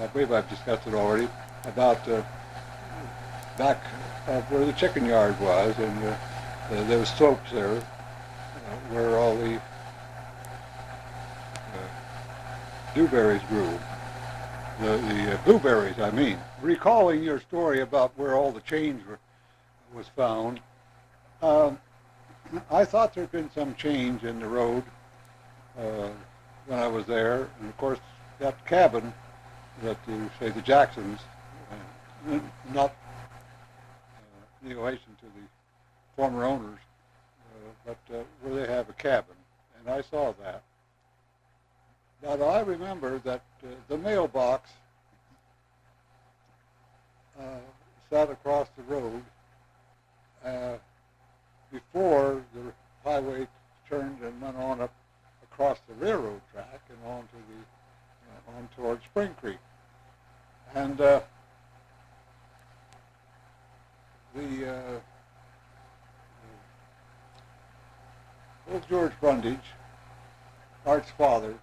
I believe I've discussed it already, about back where the chicken yard was, and there was slopes there where all the dewberries grew. The blueberries, I mean. Recalling your story about where all the change was found, um, I thought there'd been some change in the road when I was there, and of course that cabin that you say the Jacksons, not in relation to the former owners, but where they have a cabin, and I saw that. But I remember that the mailbox sat across the road before the highway turned and went on up across the railroad track and on to the on towards Spring Creek. And the old George Brundage, Art's father,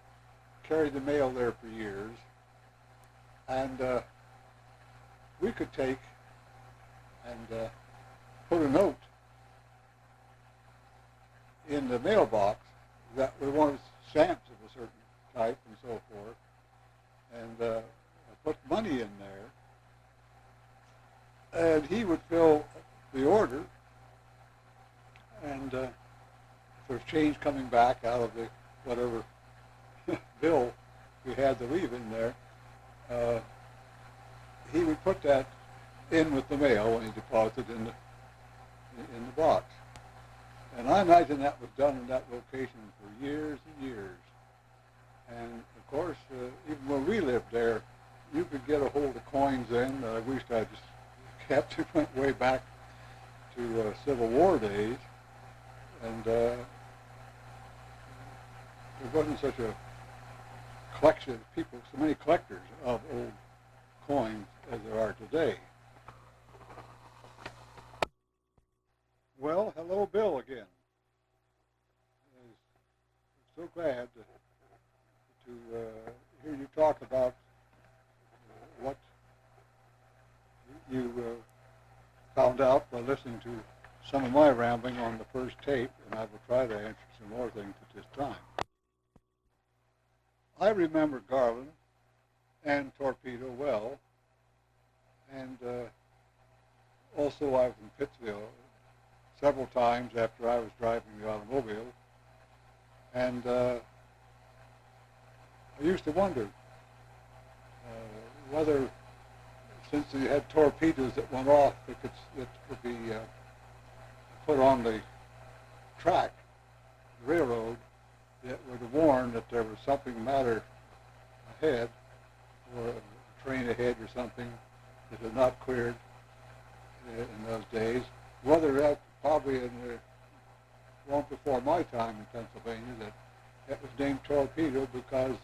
carried the mail there for years, and we could take and put a note in the mailbox that we wanted stamps of a certain type and so forth, and put money in there, and he would fill the order, and if there's change coming back out of the whatever bill we had to leave in there, he would put that in with the mail when he deposited in the box. And I imagine that was done in that location for years and years. And of course, even when we lived there, you could get a hold of coins then. I wish I just kept it, went way back to Civil War days. And there wasn't such a collection of people, so many collectors of old coins as there are today. Well, hello, Bill, again. I'm so glad to hear you talk about what you found out by listening to some of my rambling on the first tape, and I will try to answer some more things at this time. I remember Garland and Torpedo well, and also I was in Pittsville several times after I was driving the automobile, and I used to wonder whether, since you had torpedoes that went off, it could be put on the track, the railroad, that would warn that there was something matter ahead, or a train ahead or something that had not cleared in those days. Whether that probably in the long before my time in Pennsylvania, that it was named torpedo because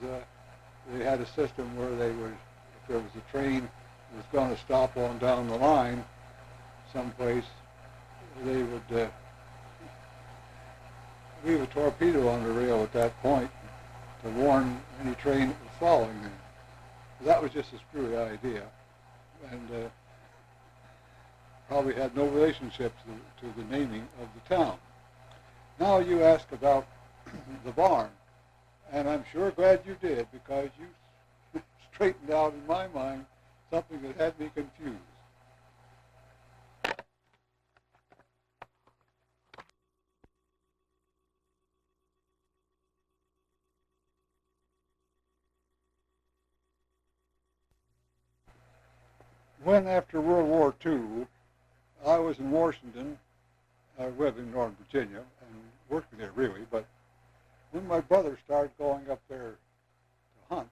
they had a system where they would, if there was a train that was going to stop on down the line someplace, they would leave a torpedo on the rail at that point to warn any train that was following them. That was just a screwy idea, and probably had no relationship to the naming of the town. Now you ask about the barn, and I'm sure glad you did, because you straightened out in my mind something that had me confused. When, after World War II, I was in Washington, I lived in Northern Virginia and working there really, but when my brother started going up there to hunt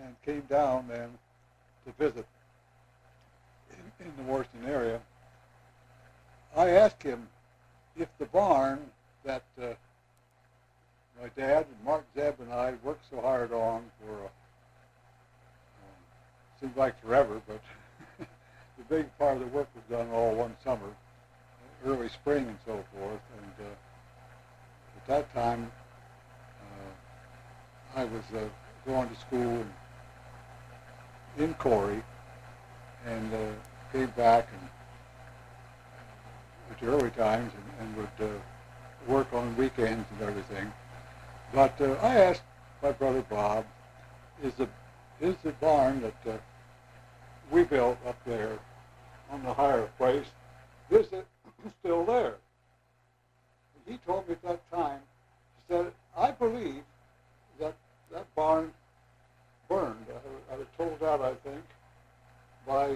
and came down then to visit in the Washington area, I asked him if the barn that my dad and Mark Zeb and I worked so hard on for seemed like forever, but the big part of the work was done all one summer, early spring and so forth. And at that time, I was going to school in Corey and came back and at the early times and would work on weekends and everything. But I asked my brother Bob, is the barn that we built up there on the higher place, is it still there? And he told me at that time, he said, I believe that that barn burned. I was told that, I think, by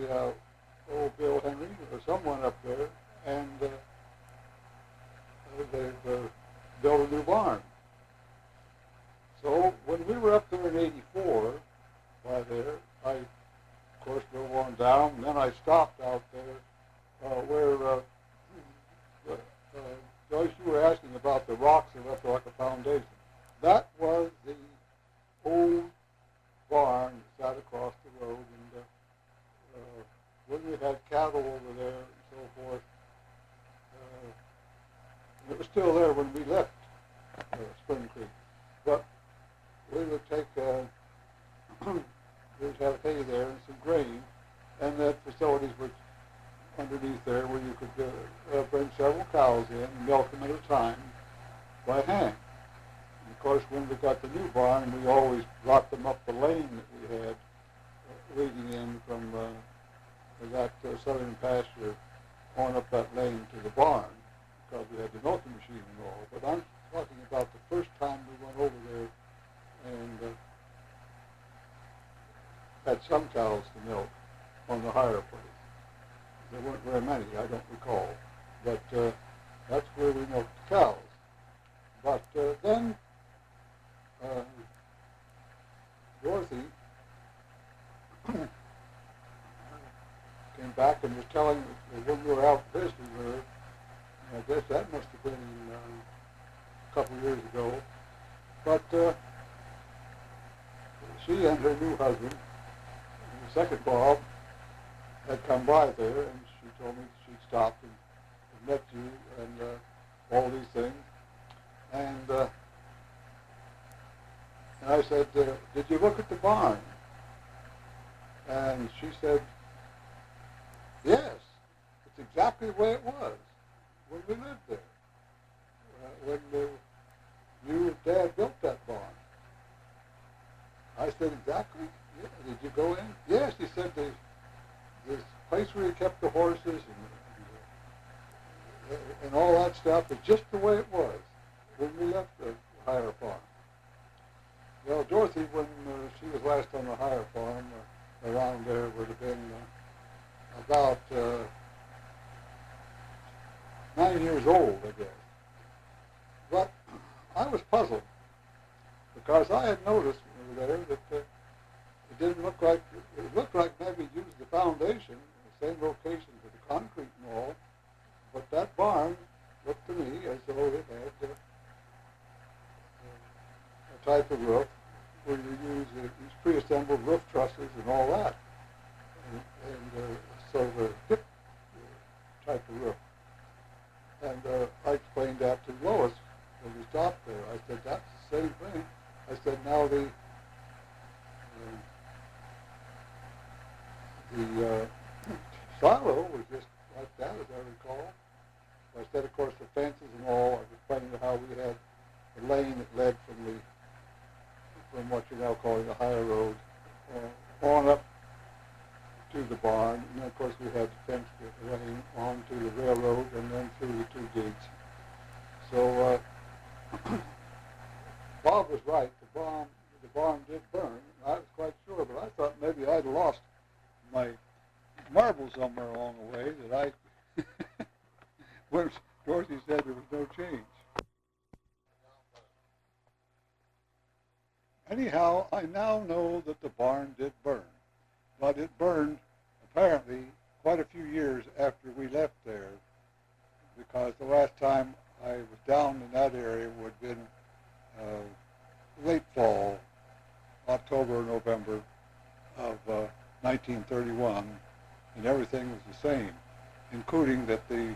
old Bill Henry or someone up there, and they've built a new barn. So when we were up there in '84, by there, I, of course, drove on down, and then I stopped out there where, Joyce, you were asking about the rocks that left like a foundation. That was the old barn that sat across the road, and when we had cattle over there and so forth, it was still there when we left Spring Creek. But we would take, we would have hay there and some grain, and that facilities was underneath there where you could bring several cows in and milk them at a time by hand. And of course, when we got the new barn, we always brought them up the lane that we had leading in from that southern pasture on up that lane to the barn, because we had the milking machine and all. But I'm talking about the first time we went over there and had some cows to milk on the higher place. There weren't very many, I don't recall. But that's where we milked the cows. But then Dorothy came back and was telling me when we were out visiting her, I guess that must have been a couple of years ago, but she and her new husband, the second Bob, had come by there, and she told me she'd stopped and met you and all these things. And I said, did you look at the barn? And she said, yes, it's exactly the way it was when we lived there, when you and Dad built that barn. I said, exactly? Yeah. Did you go in? Yes, he said, this place where you kept the horses and all that stuff is just the way it was when we left the higher farm. Well, Dorothy, when she was last on the higher farm, around there would have been about 9 years old, I guess. But I was puzzled because I had noticed when we were there that it didn't look like, it looked like maybe used the foundation, the same location for the concrete and all, but that barn looked to me as though it had a type of roof where you use these pre-assembled roof trusses and all that, and sort of a hip type of roof. And I explained that to Lois when we stopped there. I said, that's the same thing. I said, now the silo was just like that, as I recall. I said, of course, the fences and all, I was explaining how we had the lane that led from what you're now calling the higher road on up to the barn. And then, of course, we had the fence that lane on to the railroad and then through the two gates. So Bob was right. The barn did burn. I was quite sure, but I thought maybe I'd lost my marble somewhere along the way that I, when Dorothy said there was no change. Anyhow, I now know that the barn did burn, but it burned apparently quite a few years after we left there, because the last time I was down in that area would have been late fall, October or November of 1931, and everything was the same, including that the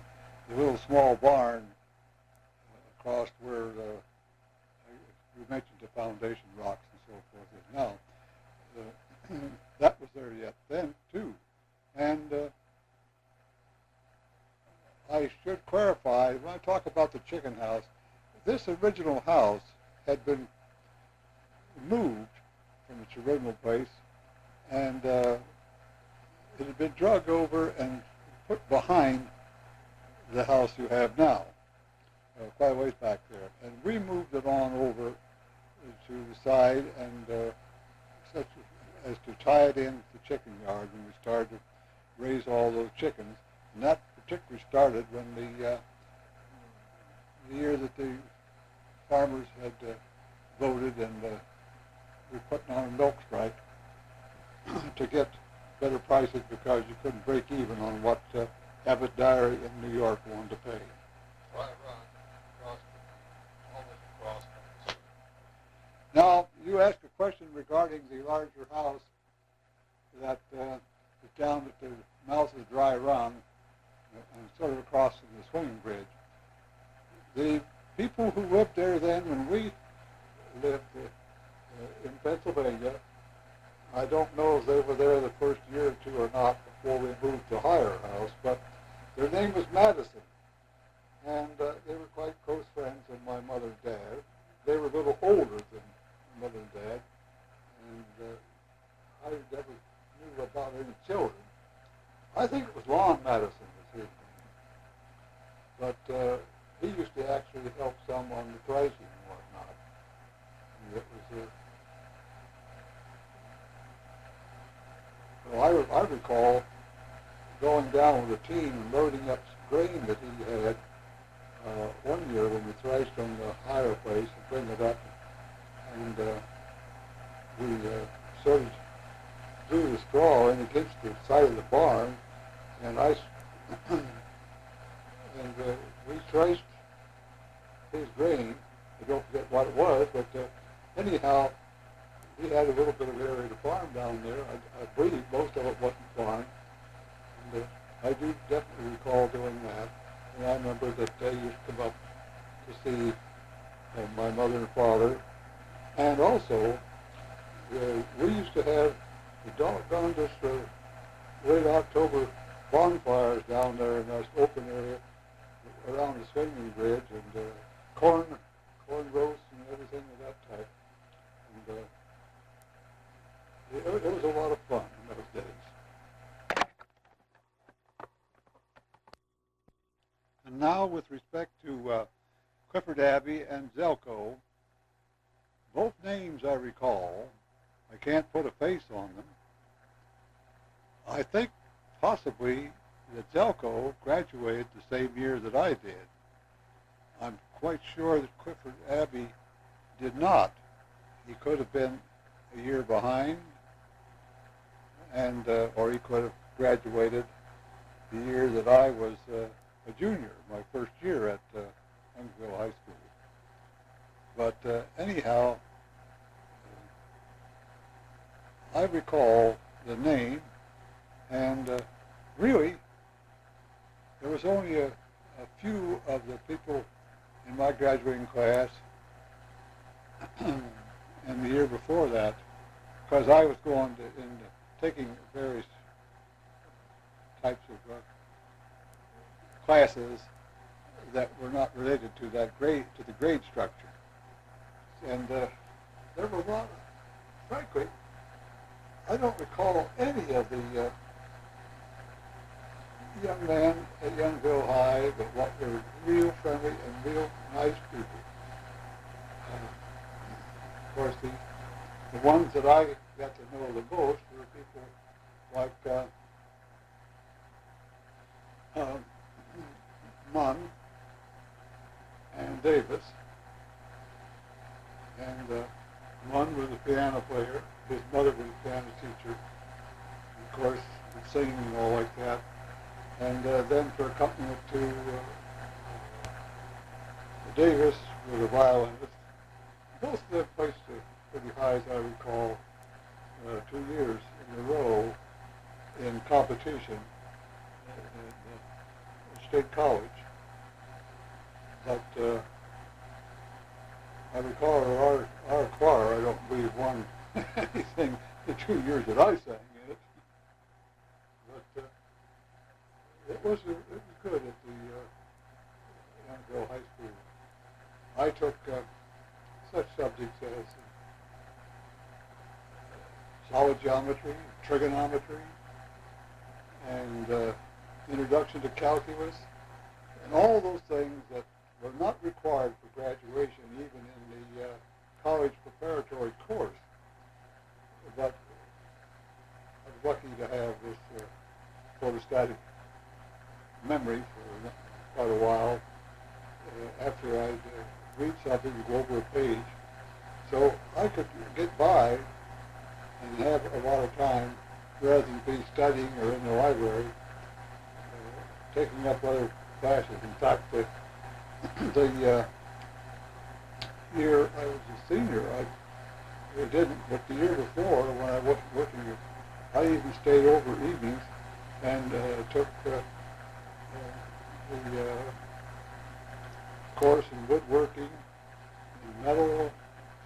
little small barn across where we mentioned the foundation rocks and so forth is now, that was there yet. chicken house. This original house had been moved from its original place, and it had been drug over and put behind the house you have now, quite a ways back there. And we moved it on over to the side, and such as to tie it in to the chicken yard when we started to raise all those chickens. And that particularly started when the year that the farmers had voted and were putting on a milk strike to get better prices because you couldn't break even on what Abbott Dairy in New York wanted to pay. Now, you asked a question regarding the larger house that is down at the mouth of the Dry Run and sort of across from the swinging bridge. The people who lived there then, when we lived in Pennsylvania, I don't know if they were there the first year or two or not before we moved to a higher house, but their name was Madison, and they were quite close friends of my mother and dad. They were a little older than mother and dad, and I never knew about any children. I think it was Lon Madison was his name, but he used to actually help some on the threshing and whatnot. And it was I recall going down with a team and loading up some grain that he had one year when we threshed on the higher place and bring it up. And we sort of threw the straw in against the side of the barn, and we traced his grain. I don't forget what it was, but anyhow, he had a little bit of area to farm down there. I believe most of it wasn't farm, and I do definitely recall doing that. And I remember that they used to come up to see my mother and father. And also, we used to have the darndest late October bonfires down there in that open area around the swinging bridge, and corn roasts and everything of that type. And it was a lot of fun in those days. And now, with respect to Clifford Abbey and Zelko, both names I recall. I can't put a face on them. I think possibly that Zelko graduated the same year that I did. I'm quite sure that Clifford Abbey did not. He could have been a year behind, and or he could have graduated the year that I was a junior, my first year at Huntsville High School. But anyhow, I recall the name, and really, there was only a few of the people in my graduating class and the year before that, because I was going into taking various types of classes that were not related to the grade structure. And there were a lot, frankly, I don't recall any of the young men at Youngville High, but what were real friendly and real nice people. Of course, the ones that I got to know the most were people like Munn and Davis. And Munn was a piano player. His mother was a piano teacher. And of course, singing and all like that. And then for accompaniment to Davis was a violinist. Both of them placed pretty high, as I recall, 2 years in a row in competition at State College. But I recall our choir, I don't believe, won anything the 2 years that I sang in it. But it was good at the Youngville High School. I took such subjects as solid geometry, trigonometry, and introduction to calculus, and all those things that were not required for graduation, even in the college preparatory course. But I was lucky to have this photostatic memory for quite a while. After I'd read something, to go over a page, so I could get by and have a lot of time rather than be studying or in the library, taking up other classes. In fact, the year I was a senior, I didn't, but the year before, when I wasn't working, I even stayed over evenings and took the course in woodworking and metal,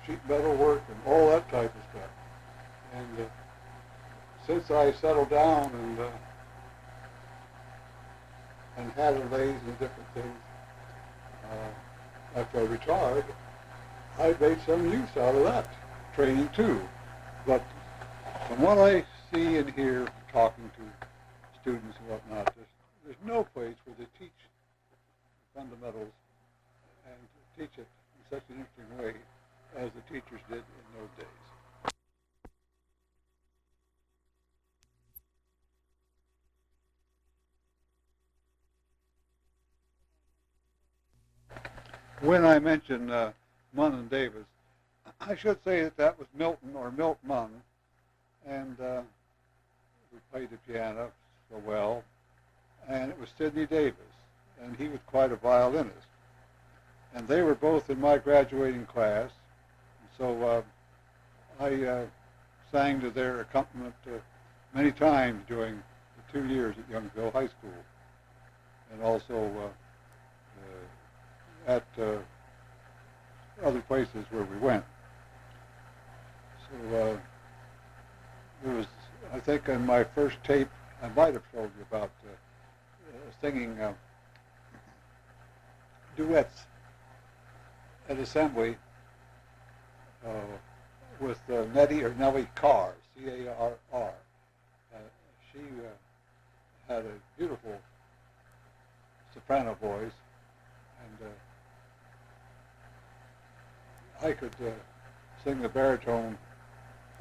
sheet metal work, and all that type of stuff. And since I settled down and had a lathe and different things, after I retired, I made some use out of that training too. But from what I see and hear talking to students and whatnot, there's no place where they teach fundamentals and teach it in such an interesting way as the teachers did in those days. When I mention Munn and Davis, I should say that was Milton or Milt Munn, and who played the piano so well, and it was Sidney Davis, and he was quite a violinist. And they were both in my graduating class, so I sang to their accompaniment many times during the 2 years at Youngsville High School, and also at other places where we went. So there was, I think on my first tape, I might have told you about singing duets at assembly with Nettie or Nellie Carr, C-A-R-R. She had a beautiful soprano voice, and I could sing the baritone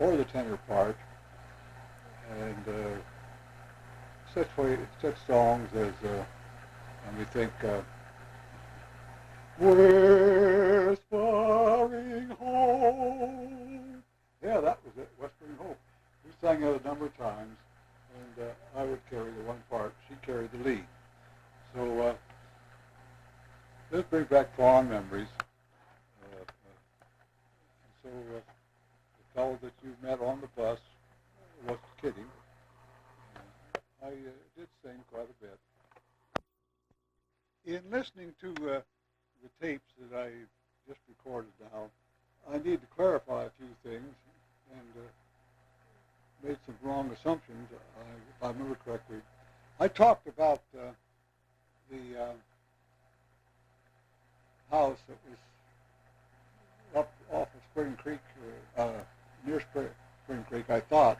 or the tenor part, and such songs as, let me think, Whispering Home. Yeah, that was it, Whispering Home. We sang it a number of times, and I would carry the one part, she carried the lead. So this brings back fond memories. So the fellow that you met on the bus wasn't kidding. I did sing quite a bit. In listening to the tapes that I just recorded now, I need to clarify a few things and made some wrong assumptions, if I remember correctly. I talked about the house that was up off of Spring Creek, near Spring Creek, I thought,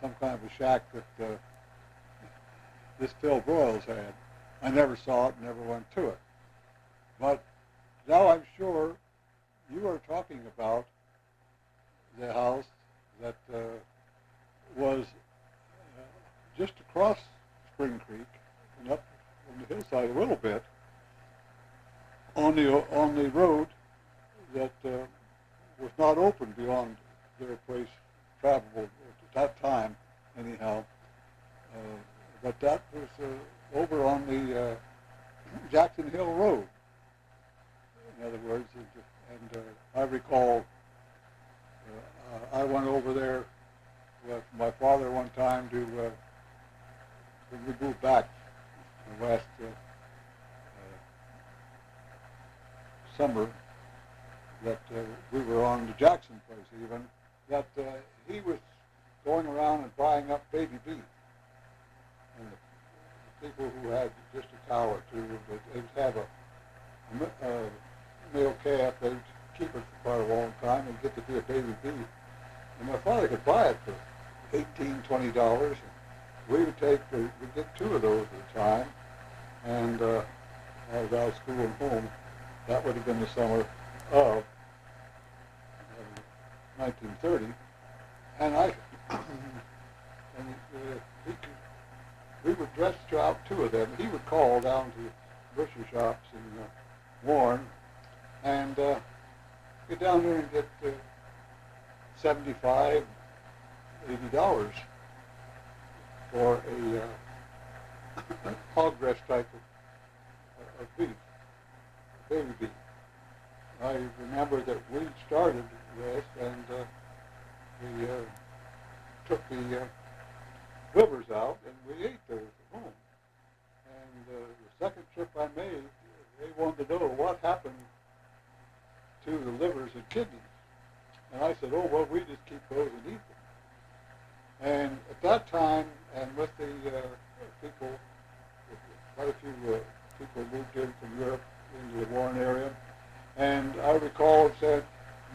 some kind of a shack that this Phil Broyles had. I never saw it, never went to it. But now I'm sure you are talking about the house that was just across Spring Creek and up on the hillside a little bit on the road that was not open beyond their place, travelable at that time anyhow. But that was over on the Jackson Hill Road, in other words. And I recall I went over there with my father one time to, when we moved back last summer, that we were on the Jackson place even, that he was going around and buying up baby beef. And the people who had just a cow or two, they would have male calf, they'd keep it for quite a long time and get to be a baby beef. And my father could buy it for $18, $20. We would we'd get 2 of those at a time. And I was out of school and home. That would have been the summer of 1930. And we would dress out 2 of them. He would call down to butcher shops in Warren and get down there and get $75, $80 for a hog breast type of beef, baby beef. I remember that we started this and we took the livers out and we ate those at home. And the second trip I made, they wanted to know what happened to the livers and kidneys. And I said, oh, well, we just keep those and eat them. And at that time, and with the people, quite a few people moved in from Europe into the Warren area, and I recall it said,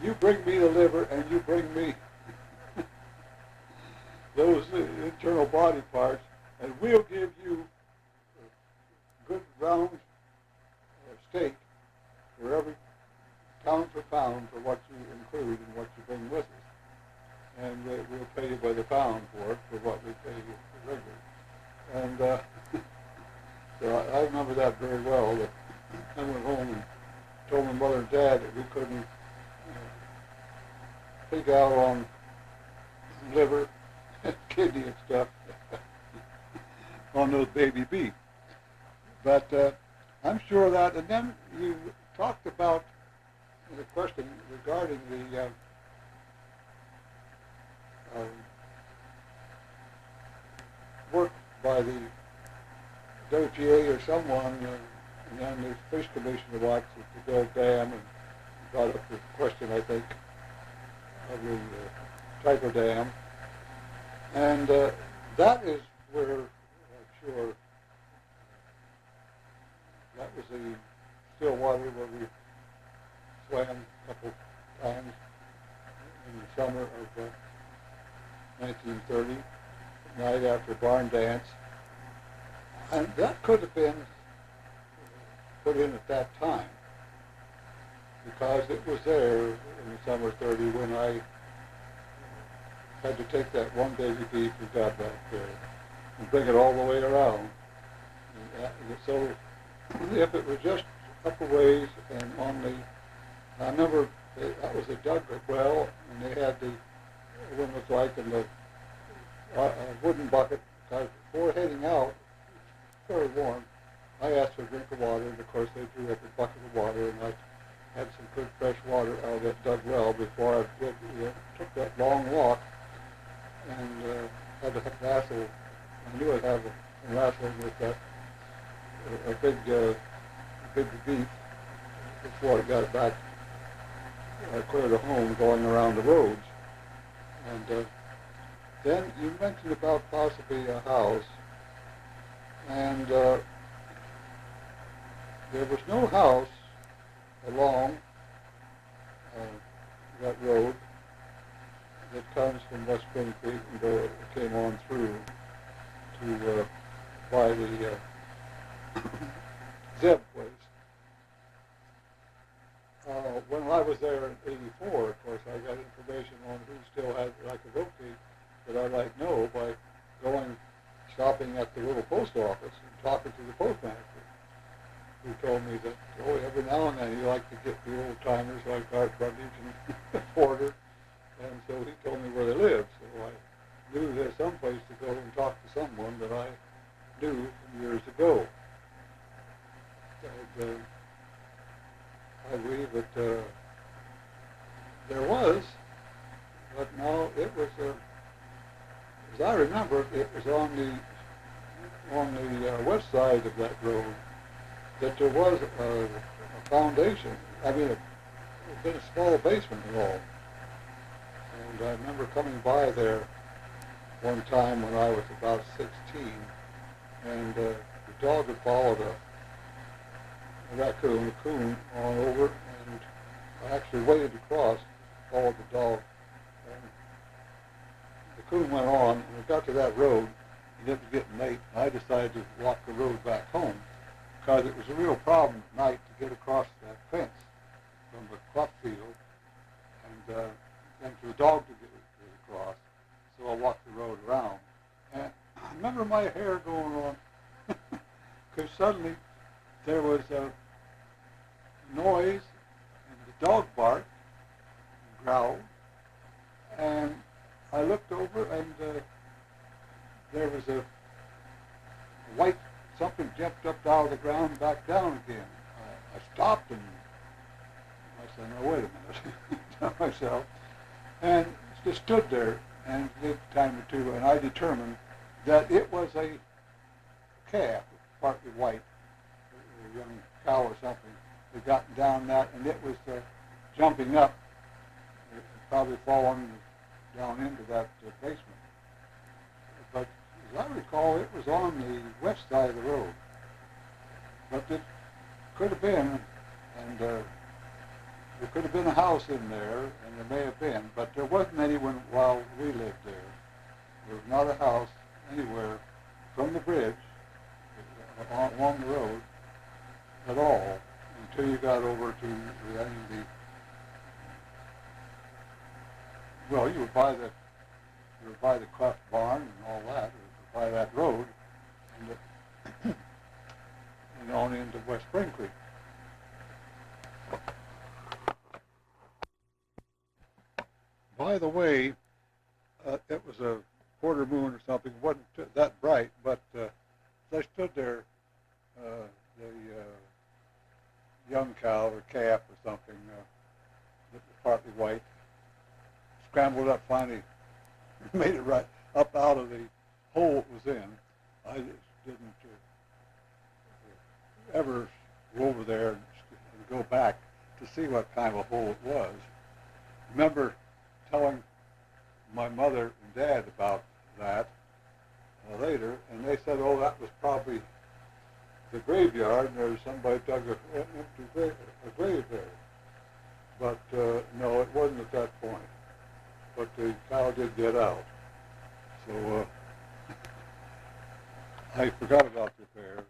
you bring me the liver and you bring me those internal body parts, and we'll give you a good round steak for every pound for pound for what you include and what you bring with us. And we'll pay you by the pound for it, for what we pay you for regular. And so I remember that very well, that I went home and told my mother and dad that we couldn't pig out on liver and kidney and stuff on those baby beef. But I'm sure that, and then you talked about the question regarding the work by the WPA or someone, and then the Fish Commission watched the Bill Dam and brought up the question, I think, of the Tyco Dam. And that is where, I'm sure, that was the still water where we swam a couple times in the summer of 1930, night after barn dance. And that could have been put in at that time, because it was there in the summer 30 when I had to take that one baby beef we got back there and bring it all the way around. And so if it was just up a ways and on the, I remember that was a dug well, and they had the, what it was like in the wooden bucket, because before heading out, very warm, I asked for a drink of water, and of course they drew up a bucket of water, and I had some good fresh water out of that dug well before I took that long walk, and had to wrestle. I knew I'd have a wrestling with that a big beef before I got it back clear to home, going around the roads. And then you mentioned about possibly a house, and there was no house along that road that comes from West Spring Creek and came on through to by the Zeb place. When I was there in '84, of course, I got information on who still had that I could locate, that I might know by stopping at the little post office and talking to the postmaster, who told me that, every now and then he liked to get the old timers like Art Brundage and Porter, and so he told me where they lived. So I knew there's some place to go and talk to someone that I knew from years ago. And, I believe that there was, but no, it was, as I remember, it was on the west side of that road that there was a foundation. I mean, it had been a small basement and all. And I remember coming by there one time when I was about 16, and the dog had followed a coon on over, and I actually waded across, followed the dog, and the coon went on, and we got to that road, and it was getting late, and I decided to walk the road back home, because it was a real problem at night to get across that fence from the crop field, and for the dog to get across. So I walked the road around, and I remember my hair going on, because suddenly there was a noise, and the dog barked, and growled, and I looked over, and there was a white something jumped up out of the ground and back down again. I stopped, and I said, "No, wait a minute," to myself, and just stood there and did a time or two, and I determined that it was a calf, partly white, a young cow or something, had gotten down that, and it was jumping up, probably falling down into that basement. But as I recall, it was on the west side of the road. But it could have been, and there could have been a house in there, and there may have been, but there wasn't anyone while we lived there. There was not a house anywhere from the bridge along the road at all until you got over to well, you would buy the Cleft barn and all that, or by that road, and on into West Spring Creek. By the way, it was a quarter moon or something. It wasn't that bright, but as I stood there, the young cow or calf or something that was partly white scrambled up, finally made it right up out of the hole it was in. I just didn't ever go over there and go back to see what kind of a hole it was. Remember telling my mother and dad about that later, and they said, "Oh, that was probably the graveyard, and there was somebody dug an empty grave there." But no, it wasn't at that point. But the cow did get out. So I forgot about the affair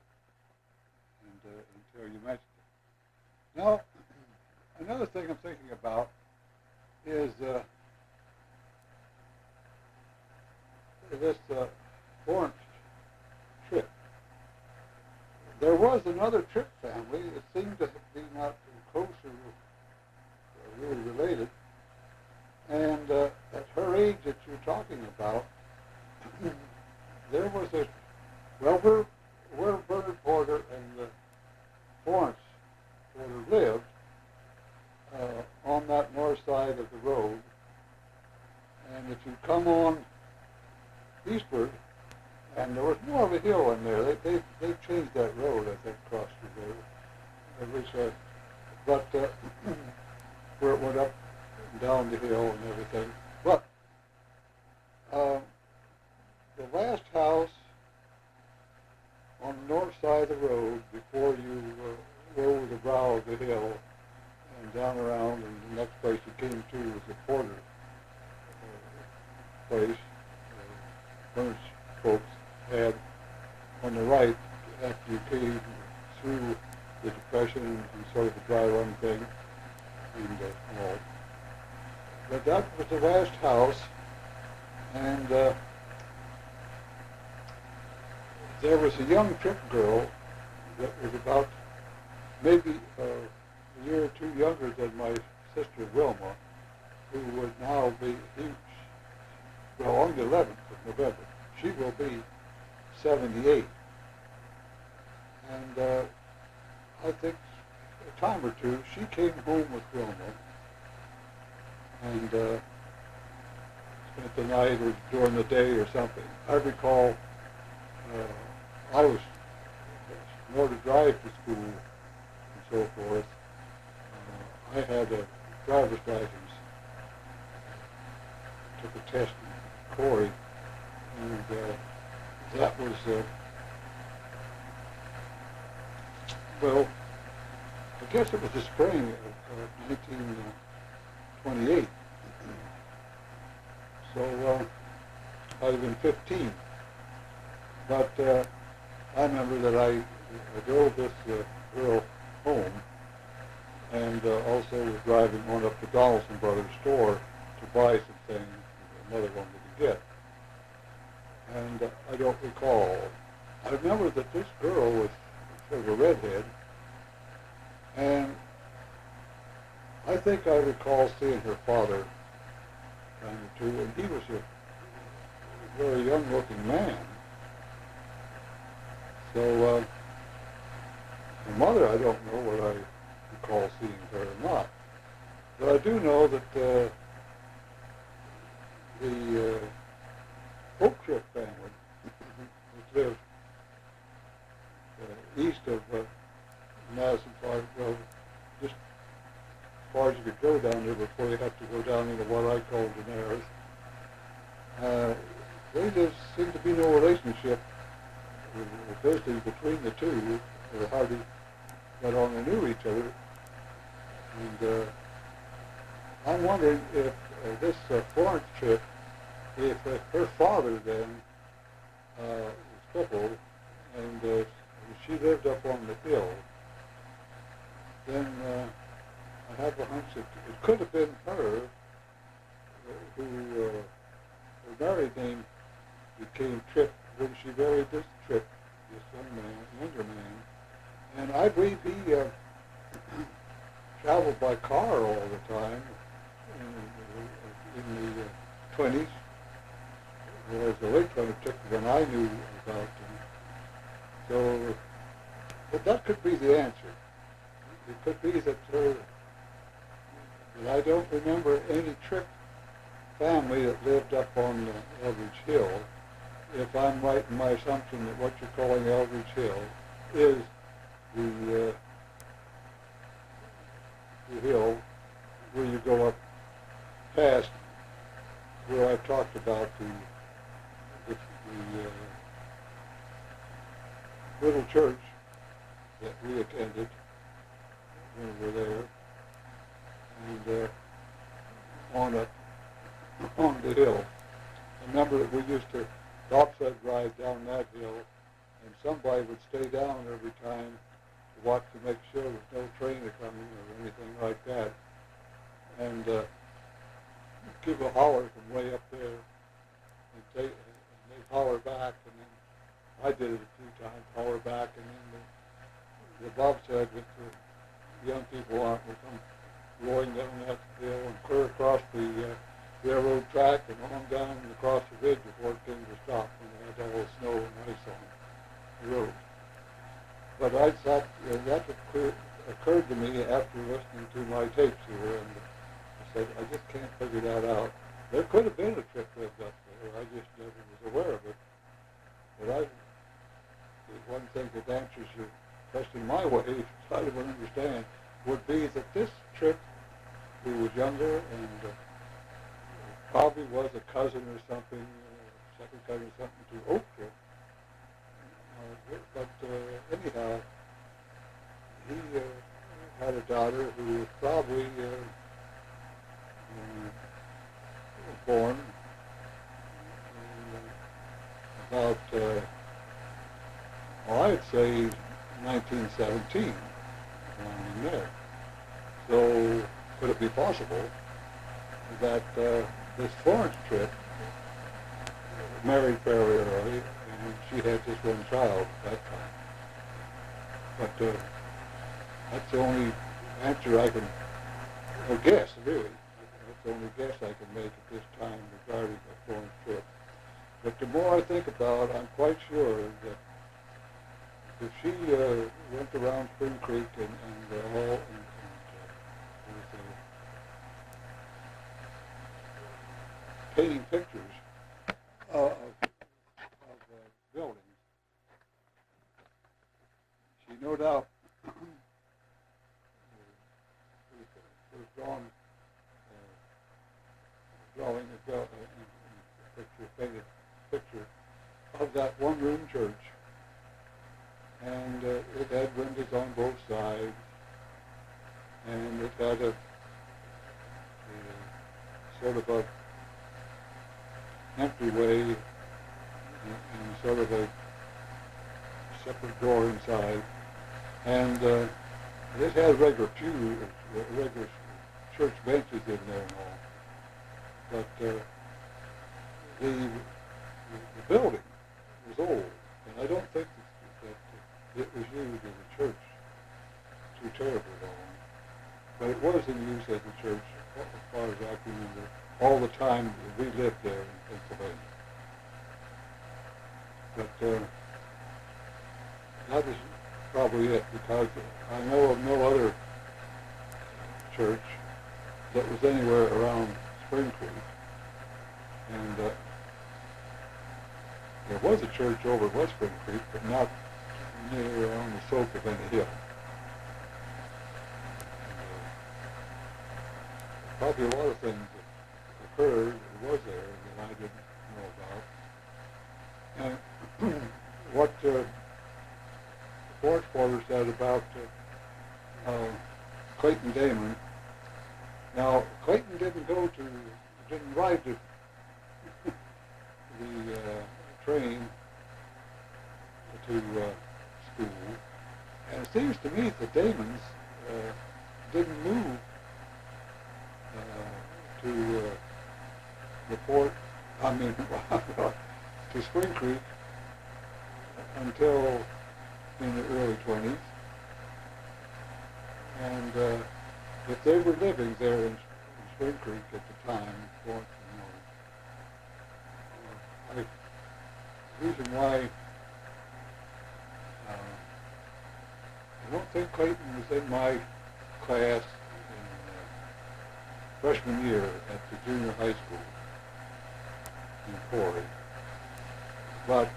until you mentioned it. Now, another thing I'm thinking about is this Florence trip. There was another Tripp family. It seemed to be not close or really related. And at her age that you're talking about, there was where Bernard Porter and Florence Porter lived, on that north side of the road. And if you come on eastward, and there was more of a hill in there. They changed that road, I think, across the road. At least, but where it went up and down the hill and everything. But the last house on the north side of the road, before you go over the brow of the hill and down around, and the next place you came to was the Porter place. Bernard's folks had on the right, after you came through the depression and sort of the dry run thing, and all. But that was the last house, and there was a young Tripp girl that was about maybe a year or two younger than my sister Wilma, who would now be, on the 11th of November, she will be 78. And I think a time or two, she came home with Wilma and spent the night or during the day or something. I recall I was more to drive to school and so forth. I had a driver's license. Took a test in Corey, and that was, well, guess it was the spring of 1928. So I'd have been 15. But I remember that I drove this girl home, and also was driving on up to Donaldson Brothers store to buy some things my mother wanted me to get. And I don't recall. I remember that this girl was sort of a redhead, and I think I recall seeing her father a time or two, and he was a very young-looking man. So her mother, I don't know whether I recall seeing her or not. But I do know that the Oaktree family, which lived east of Madison Park, well, just as far as you could go down there before you have to go down into what I call Daenerys. There just seemed to be no relationship basically between the two. They hardly got on and knew each other. And I'm wondering if this Florence trip, if her father then was crippled and she lived up on the hill, then I have a hunch that it could have been her who her married name became Tripp when she married this Tripp, this young man, younger man. And I believe he traveled by car all the time in the 20s, whereas the late 20s, particularly when I knew about them. So, but that could be the answer. It could be that I don't remember any Tripp family that lived up on Eldridge Hill. If I'm right in my assumption that what you're calling Eldridge Hill is the hill where you go up past where I've talked about the little church that we attended when we were there, and on the hill. I remember that we used to bobsled ride down that hill, and somebody would stay down every time to watch to make sure there's no train coming or anything like that, and give a holler from way up there, and they'd holler back, and then I did it a few times, holler back, and then the bobsled with the young people on it would come rolling down that hill and clear across the railroad track and on down and across the ridge before it came to stop when they had all the snow and ice on the road. But I thought that occurred to me after listening to my tapes here, and I said, I just can't figure that out. There could have been a Tripp lived up there. I just never was aware of it. But one thing that answers your question my way, which I don't understand, would be that this Tripp, who was younger and probably was a cousin or something, second cousin or something to Oaktree. But anyhow, he had a daughter who was probably born about, I'd say 1917, in there. So could it be possible that this Florence Tripp married fairly early, and she had just one child at that time? But that's the only answer I can, or guess, really. That's the only guess I can make at this time regarding the Florence Tripp. But the more I think about it, I'm quite sure that if she went around Spring Creek and was painting pictures of buildings, she no doubt was drawing a painted picture of that one-room church, and it had windows on both sides, and it had a sort of a entryway and sort of a separate door inside, and it had regular regular church benches in there and all, but the building was old, and I don't think that it was used as a church too terribly long, but it was in use as a church as far as I can remember all the time that we lived there in Pennsylvania. But that is probably it, because I know of no other church that was anywhere around Spring Creek. And there was a church over at West Spring Creek, but not near on the slope of any hill. And, probably a lot of things that occurred or was there that I didn't know about. And what Forest Porter said about Clayton Damon. Now, Clayton didn't ride the train to school, and it seems to me that the Damons didn't move to to Spring Creek until in the early 20s, and if they were living there in Spring Creek at the time, the reason why I don't think Clayton was in my class in freshman year at the junior high school in Corey, but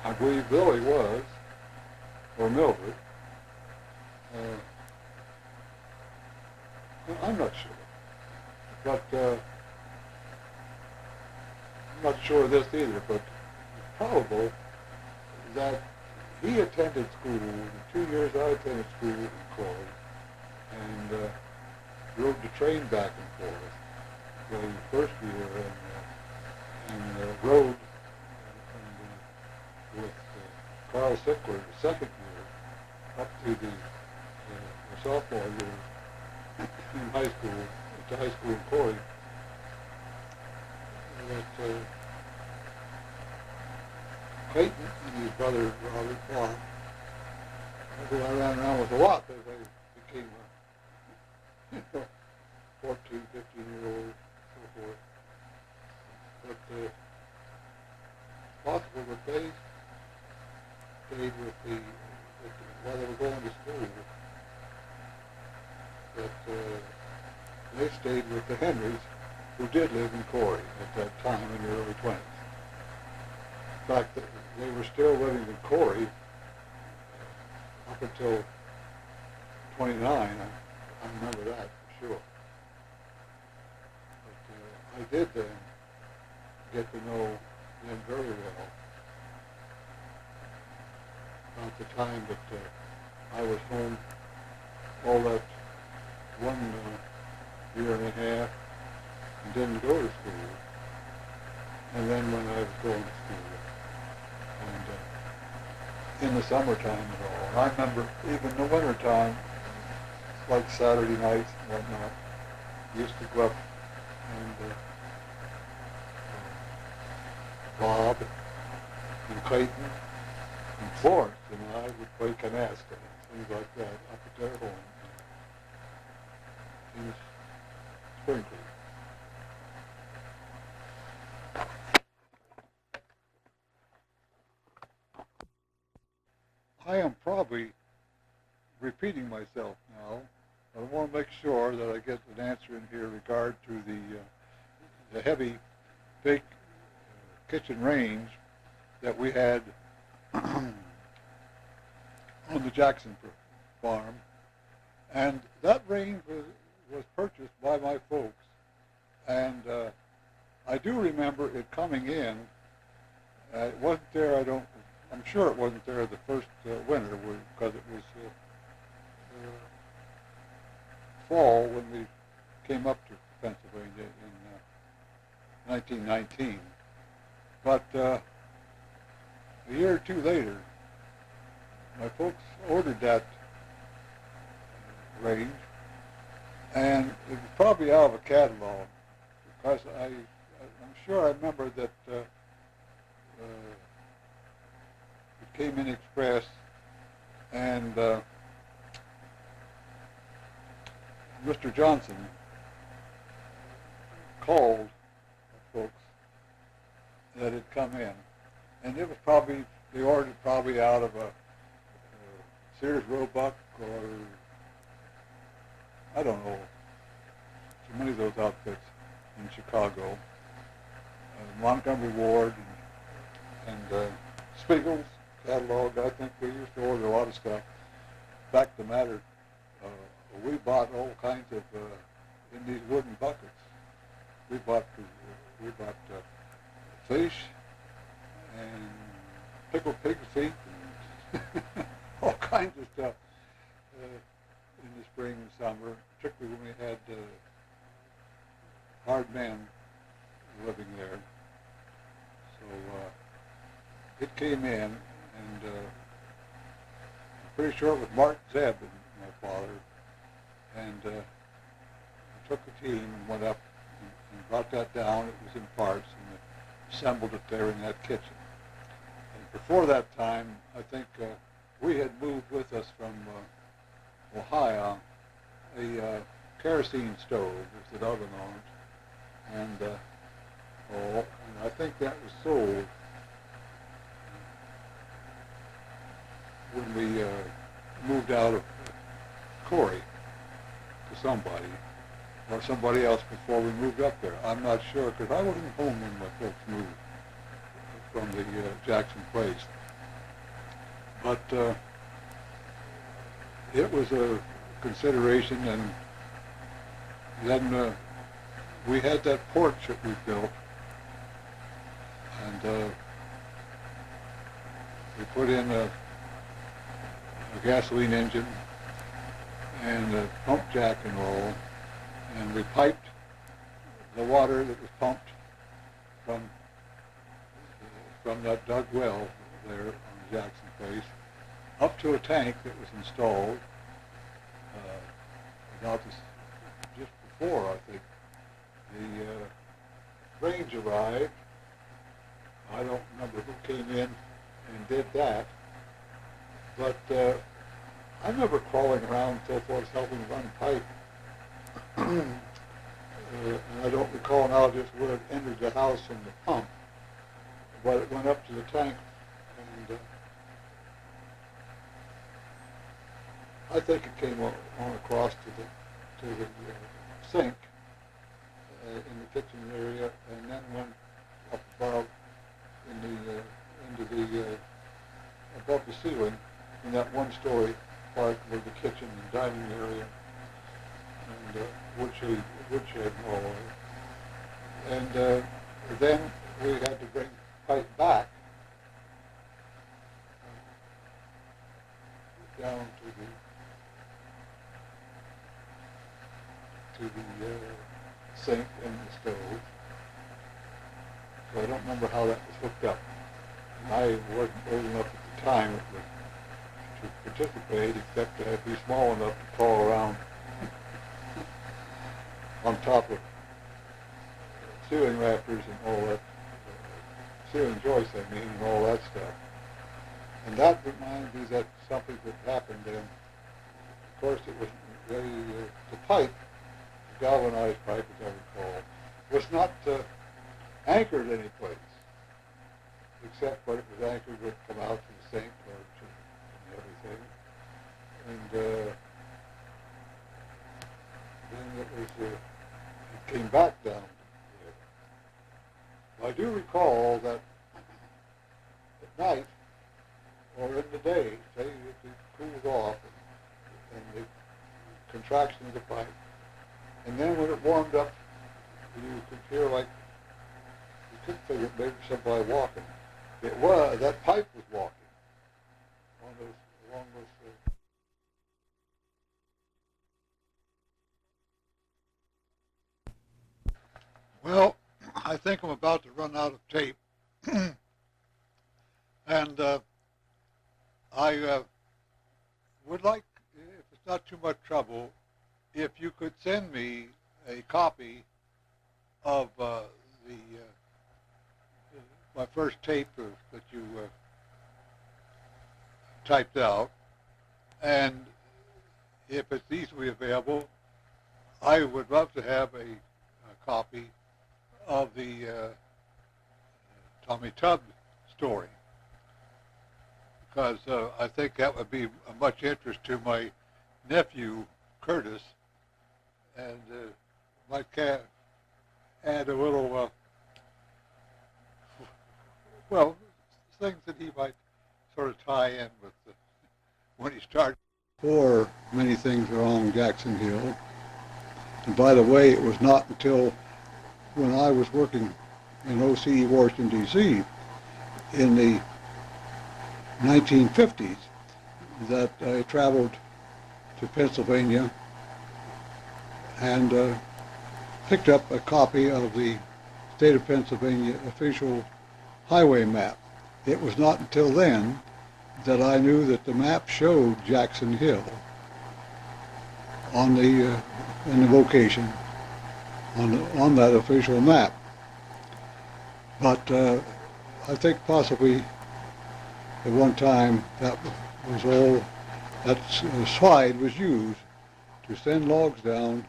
I believe Billy was, or Mildred. I'm not sure, but I'm not sure of this either, but it's probable that he attended school, the 2 years I attended school in Corey, and rode the train back and forth the first year, and rode with Carl Sickler the second year up to the sophomore year in high school, at the high school in Corey. That Clayton and his brother Robert Clark, who I ran around with a lot as I became a 14, 15-year-old, so forth. But it's possible that they stayed while they were going to school, that they stayed with the Henrys, who did live in Corey at that time in the early 20s. In fact, they were still living in Corey up until 29. I remember that for sure. But I did then get to know them very well about the time that I was home all that one year and a half and didn't go to school, and then when I was going to school, and in the summertime and all. And I remember even the winter time, like Saturday nights and whatnot, used to go up and Bob and Clayton and Florence and I would play canasta and things like that up at their home in Spring Creek. I am probably repeating myself now, but I want to make sure that I get an answer in here regard to the heavy, big kitchen range that we had on the Jackson farm, and that range was purchased by my folks, and I do remember it coming in. It wasn't there. I'm sure it wasn't there the first winter because it was fall when we came up to Pennsylvania in 1919. But a year or two later, my folks ordered that range, and it was probably out of a catalog, because I'm sure I remember that it came in express, and Mr. Johnson called folks that had come in, and it was probably, they ordered probably out of a Sears Roebuck, or I don't know, so many of those outfits in Chicago, Montgomery Ward and Spiegel's catalog. I think we used to order a lot of stuff. Fact of the matter, we bought all kinds of in these wooden buckets. We bought fish and pickled pig feet and all kinds of stuff in the spring and summer, particularly when we had hard men living there. So it came in, and I'm pretty sure it was Mark Zeb and my father, and we took a team and went up and brought that down. It was in parts, and assembled it there in that kitchen. And before that time, I think we had moved with us from Ohio a kerosene stove with an oven on it, and I think that was sold when we moved out of Corey to somebody, or somebody else before we moved up there. I'm not sure, because I wasn't home when my folks moved from the Jackson place. But it was a consideration, and then we had that porch that we built, and we put in a gasoline engine and a pump jack and all, and we piped the water that was pumped from that dug well there on the Jackson place up to a tank that was installed about this, just before, I think, the range arrived. I don't remember who came in and did that, but I remember crawling around and so forth, helping run pipe. And I don't recall now just where it entered the house from the pump, but it went up to the tank, and I think it came on across to the sink in the kitchen area, and then went up above into the above the ceiling in that one-story part where the kitchen and dining area and woodshed and all of it. And then we had to bring pipe back down to the sink and the stove. So I don't remember how that was hooked up. And I wasn't old enough at the time to participate, except to be small enough to crawl around on top of ceiling rafters and all that, ceiling joists, I mean, and all that stuff. And that reminds me that something that happened then. Of course, it was the pipe, the galvanized pipe, as I recall, was not anchored any place, except when it was anchored would come out to the sink or to everything. And then it came back down there. I do recall that at night or in the day, say it cooled off and the contraction of the pipe, and then when it warmed up, you could hear like, you could figure maybe somebody walking. It was, that pipe was walking along those Well, I think I'm about to run out of tape, and I would like, if it's not too much trouble, if you could send me a copy of my first tape that you typed out, and if it's easily available, I would love to have a copy of the Tommy Tubb story, because I think that would be of much interest to my nephew Curtis, and might add a little, well, things that he might sort of tie in with when he started. For many things along Jackson Hill. And by the way, it was not until when I was working in OCE Washington, D.C. in the 1950s that I traveled to Pennsylvania and picked up a copy of the state of Pennsylvania official highway map. It was not until then that I knew that the map showed Jackson Hill on the in the location on that official map. But I think possibly at one time that was all that slide was used to send logs down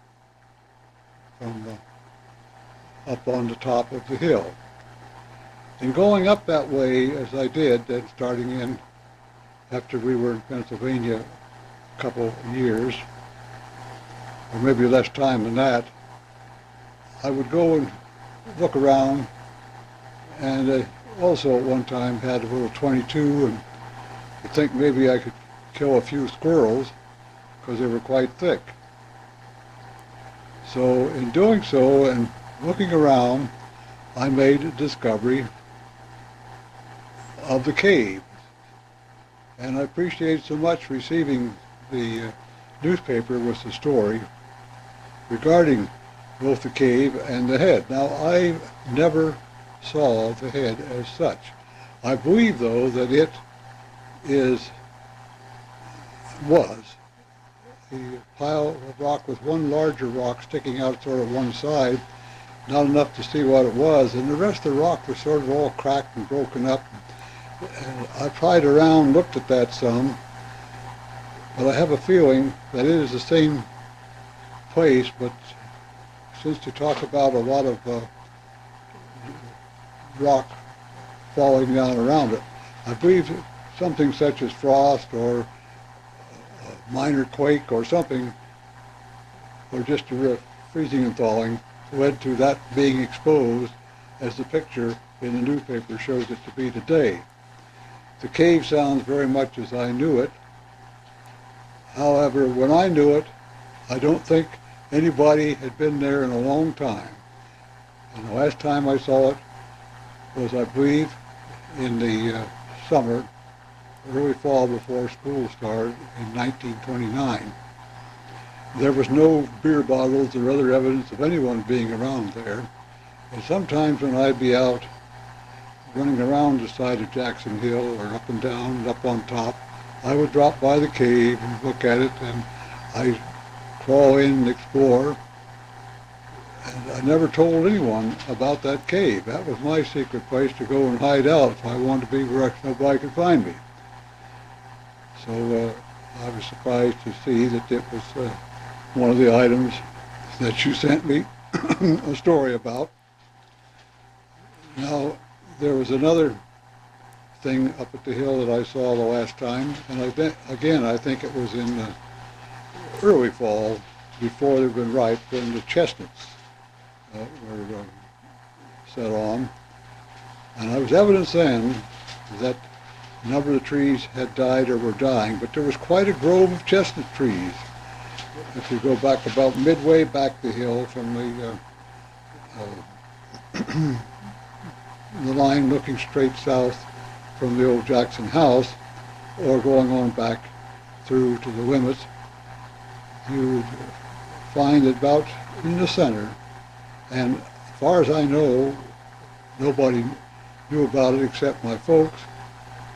from up on the top of the hill. And going up that way as I did, and starting in after we were in Pennsylvania a couple of years, or maybe less time than that, I would go and look around, and also at one time had a little 22, and I think maybe I could kill a few squirrels because they were quite thick. So in doing so and looking around, I made a discovery of the cave. And I appreciate so much receiving the newspaper with the story regarding both the cave and the head. Now, I never saw the head as such. I believe, though, that it was a pile of rock with one larger rock sticking out sort of one side, not enough to see what it was, and the rest of the rock was sort of all cracked and broken up. And I pried around, looked at that some, but I have a feeling that it is the same place, but since you talk about a lot of rock falling down around it, I believe something such as frost or a minor quake or something, or just a real freezing and thawing, led to that being exposed as the picture in the newspaper shows it to be today. The cave sounds very much as I knew it. However, when I knew it, I don't think anybody had been there in a long time. And the last time I saw it was, I believe, in the summer, early fall before school started in 1929. There was no beer bottles or other evidence of anyone being around there. And sometimes when I'd be out running around the side of Jackson Hill or up and down and up on top, I would drop by the cave and look at it, and I'd crawl in and explore. And I never told anyone about that cave. That was my secret place to go and hide out if I wanted to be where nobody could find me. So I was surprised to see that it was one of the items that you sent me a story about. Now, there was another thing up at the hill that I saw the last time, and again, I think it was in the early fall, before they've been ripe, when the chestnuts were set on. And there was evidence then that a number of the trees had died or were dying, but there was quite a grove of chestnut trees. If you go back about midway back the hill from the line looking straight south from the old Jackson house, or going on back through to the limits, you find about in the center, and far as I know, nobody knew about it except my folks,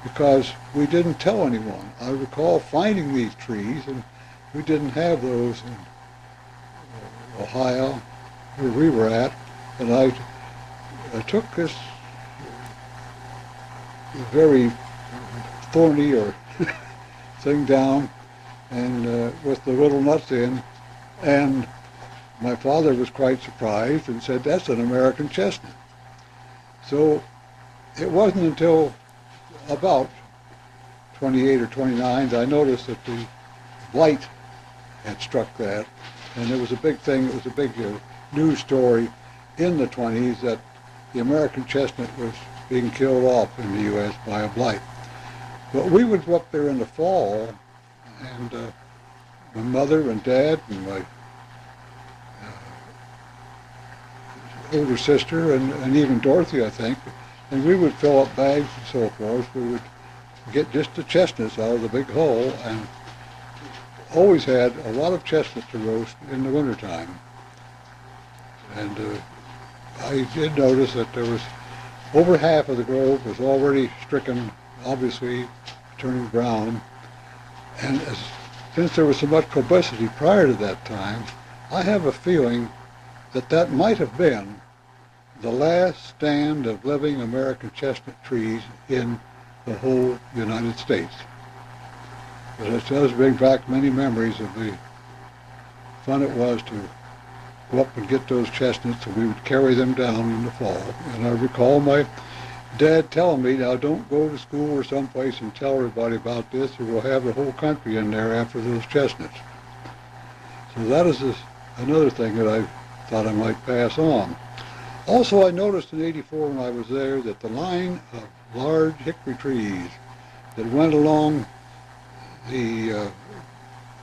because we didn't tell anyone. I recall finding these trees, and we didn't have those in Ohio, where we were at, and I took this very thorny or thing down, and with the little nuts in, and my father was quite surprised and said, "That's an American chestnut." So it wasn't until about 28 or 29 that I noticed that the blight had struck that, and it was a big thing. It was a big news story in the 20s that the American chestnut was being killed off in the U.S. by a blight. But we would go up there in the fall, and my mother and dad and my older sister and even Dorothy, I think, and we would fill up bags and so forth. We would get just the chestnuts out of the big hole, and always had a lot of chestnut to roast in the wintertime. And I did notice that there was over half of the grove was already stricken, obviously turning brown. And since there was so much publicity prior to that time, I have a feeling that that might have been the last stand of living American chestnut trees in the whole United States. But it does bring back many memories of the fun it was to go up and get those chestnuts, and we would carry them down in the fall. And I recall my dad telling me, "Now don't go to school or someplace and tell everybody about this, or we'll have the whole country in there after those chestnuts." So that is another thing that I thought I might pass on. Also, I noticed in '84 when I was there that the line of large hickory trees that went along the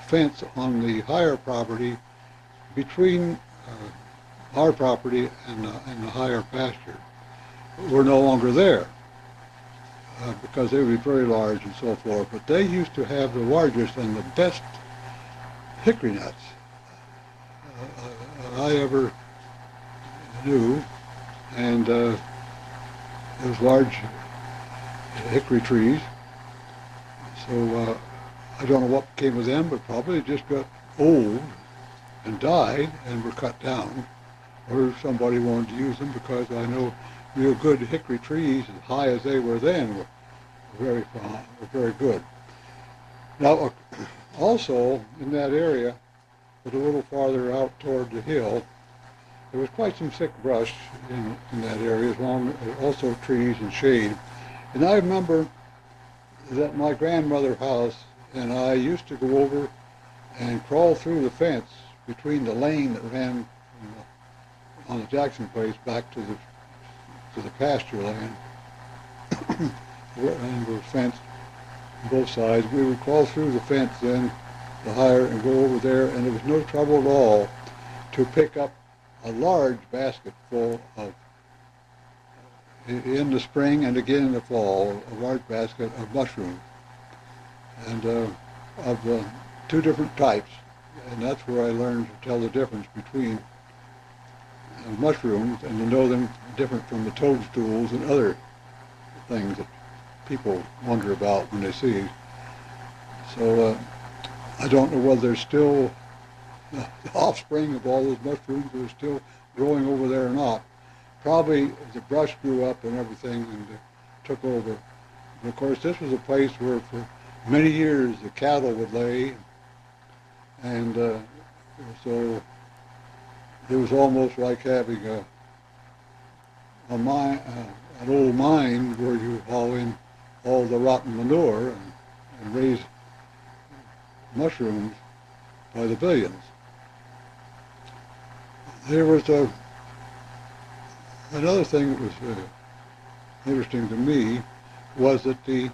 fence on the higher property between our property and the higher pasture were no longer there because they would be very large and so forth. But they used to have the largest and the best hickory nuts I ever knew, and those large hickory trees. So I don't know what became of them, but probably just got old and died and were cut down, or somebody wanted to use them, because I know real good hickory trees, as high as they were then, were very good. Now, also in that area, but a little farther out toward the hill, there was quite some thick brush in that area, as long as also trees and shade. And I remember that my grandmother's house and I used to go over and crawl through the fence between the lane that ran on the Jackson place back to the pasture land, and was fenced on both sides. We would crawl through the fence then, the higher, and go over there, and it was no trouble at all to pick up a large basket full of, in the spring and again in the fall, a large basket of mushrooms, and of two different types. And that's where I learned to tell the difference between mushrooms and to know them different from the toadstools and other things that people wonder about when they see. So I don't know whether there's still the offspring of all those mushrooms that are still growing over there or not. Probably the brush grew up and everything and took over. And of course, this was a place where for many years the cattle would lay, and so it was almost like having an old mine where you haul in all the rotten manure and raise mushrooms by the billions. There was another thing that was interesting to me was that the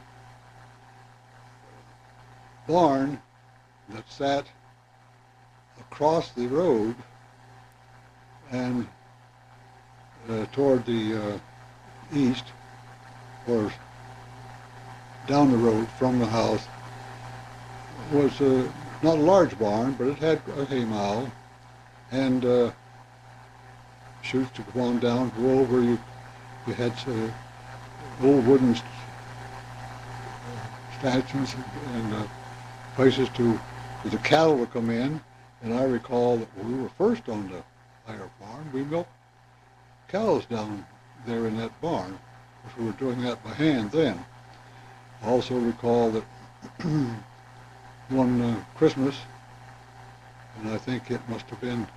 barn that sat across the road and toward the east, or down the road from the house, was not a large barn, but it had a hay mow and chutes to go on down, go over. You had old wooden stanchions and places for the cattle to come in. And I recall that when we were first on the higher farm, we milked cows down there in that barn, because we were doing that by hand then. I also recall that one Christmas, and I think it must have been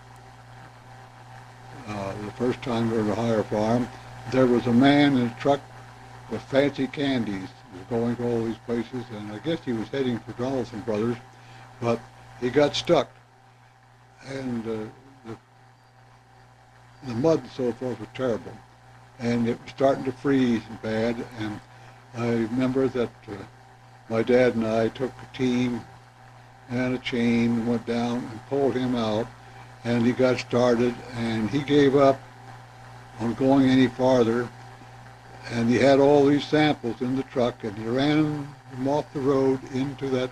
the first time we were on a higher farm, there was a man in a truck with fancy candies. He was going to all these places, and I guess he was heading for Donaldson Brothers, but he got stuck, and the mud and so forth was terrible, and it was starting to freeze bad. And I remember that my dad and I took a team and a chain and went down and pulled him out, and he got started, and he gave up on going any farther, and he had all these samples in the truck, and he ran them off the road into that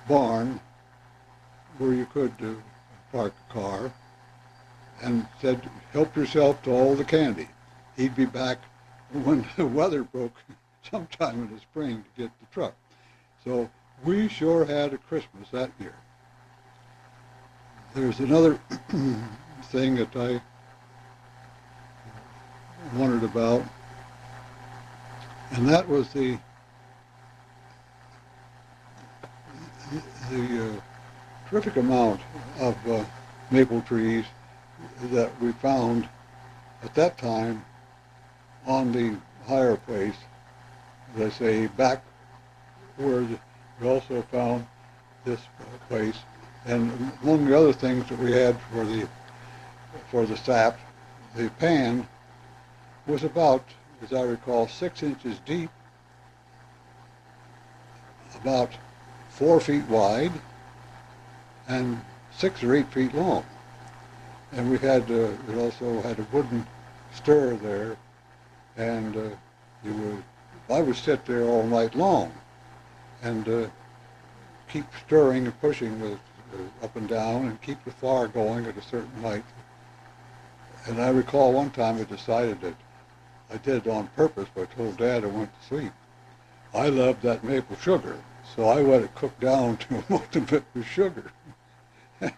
barn where you could park a car, and said, help yourself to all the candy. He'd be back when the weather broke sometime in the spring to get the truck. So we sure had a Christmas that year. There's another thing that I wondered about, and that was the terrific amount of maple trees that we found at that time on the higher place, as I say, back where we also found this place. And among the other things that we had for the sap, the pan was about, as I recall, 6 inches deep, about 4 feet wide, and 6 or 8 feet long. And we also had a wooden stir there, and I would sit there all night long and keep stirring and pushing with up and down and keep the fire going at a certain height. And I recall one time I decided that I did it on purpose, but I told Dad I went to sleep. I loved that maple sugar, so I let it cook down to most of it was sugar. I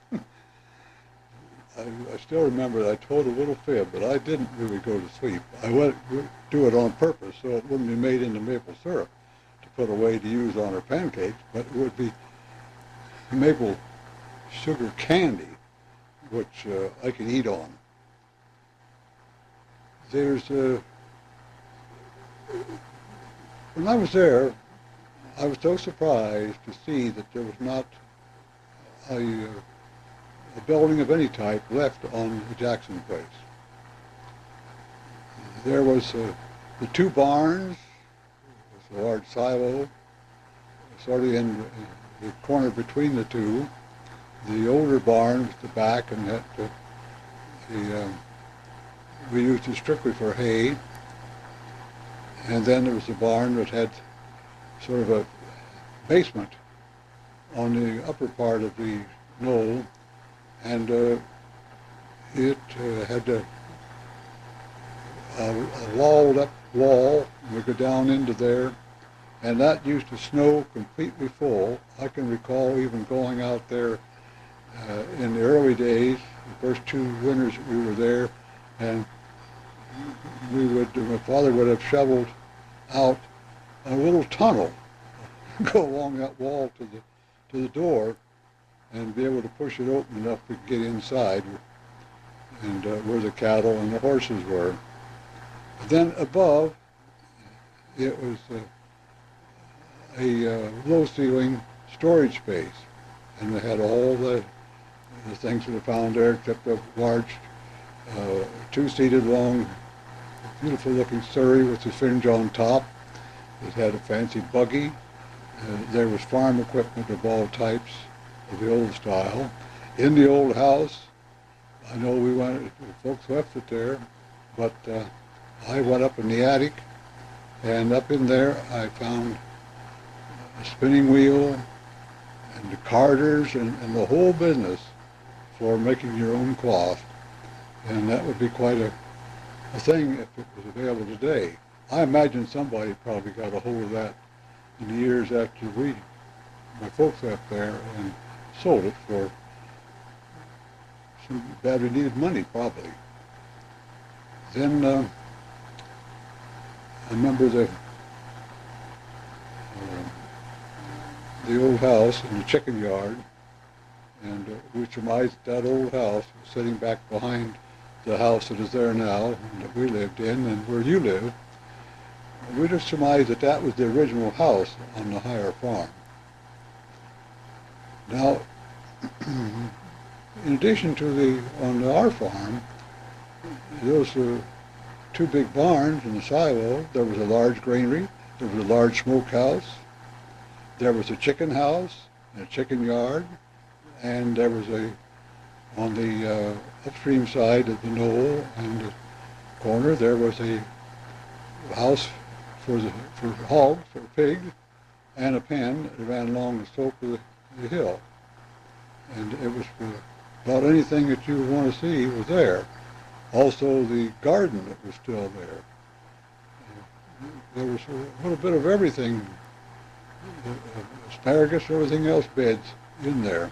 still remember that I told a little fib, but I didn't really go to sleep. I let it do it on purpose so it wouldn't be made into maple syrup to put away to use on our pancakes, but it would be maple sugar candy, which I could eat on. There's when I was there, I was so surprised to see that there was not a building of any type left on the Jackson place. There was the 2 barns, a large silo, sort of in the corner between the 2. The older barn was the back, and that we used it strictly for hay. And then there was a barn that had sort of a basement on the upper part of the knoll, and it had a walled up wall. We go down into there, and that used to snow completely full. I can recall even going out there in the early days, the first 2 winters that we were there, and my father would have shoveled out a little tunnel, go along that wall to the door, and be able to push it open enough to get inside, and where the cattle and the horses were. Then above, it was a low-ceiling storage space, and they had all the things that I found there, except a large 2-seated long, beautiful-looking surrey with a fringe on top. It had a fancy buggy. There was farm equipment of all types of the old style. In the old house, I know folks left it there, but I went up in the attic, and up in there I found a spinning wheel and the carders and the whole business for making your own cloth. And that would be quite a thing if it was available today. I imagine somebody probably got a hold of that in the years after my folks left there, and sold it for some badly needed money, probably. Then I remember the old house in the chicken yard, and we surmised that old house was sitting back behind the house that is there now, and that we lived in, and where you live. We just surmised that that was the original house on the higher farm. Now, in addition to on our farm, those two big barns and the silo, there was a large granary, there was a large smokehouse, there was a chicken house, and a chicken yard, and there was on the upstream side of the knoll and the corner, there was a house for hogs, for pigs, and a pen that ran along the slope of the hill. And it was about anything that you would want to see was there. Also the garden that was still there. There was a little bit of everything, asparagus, everything else beds in there.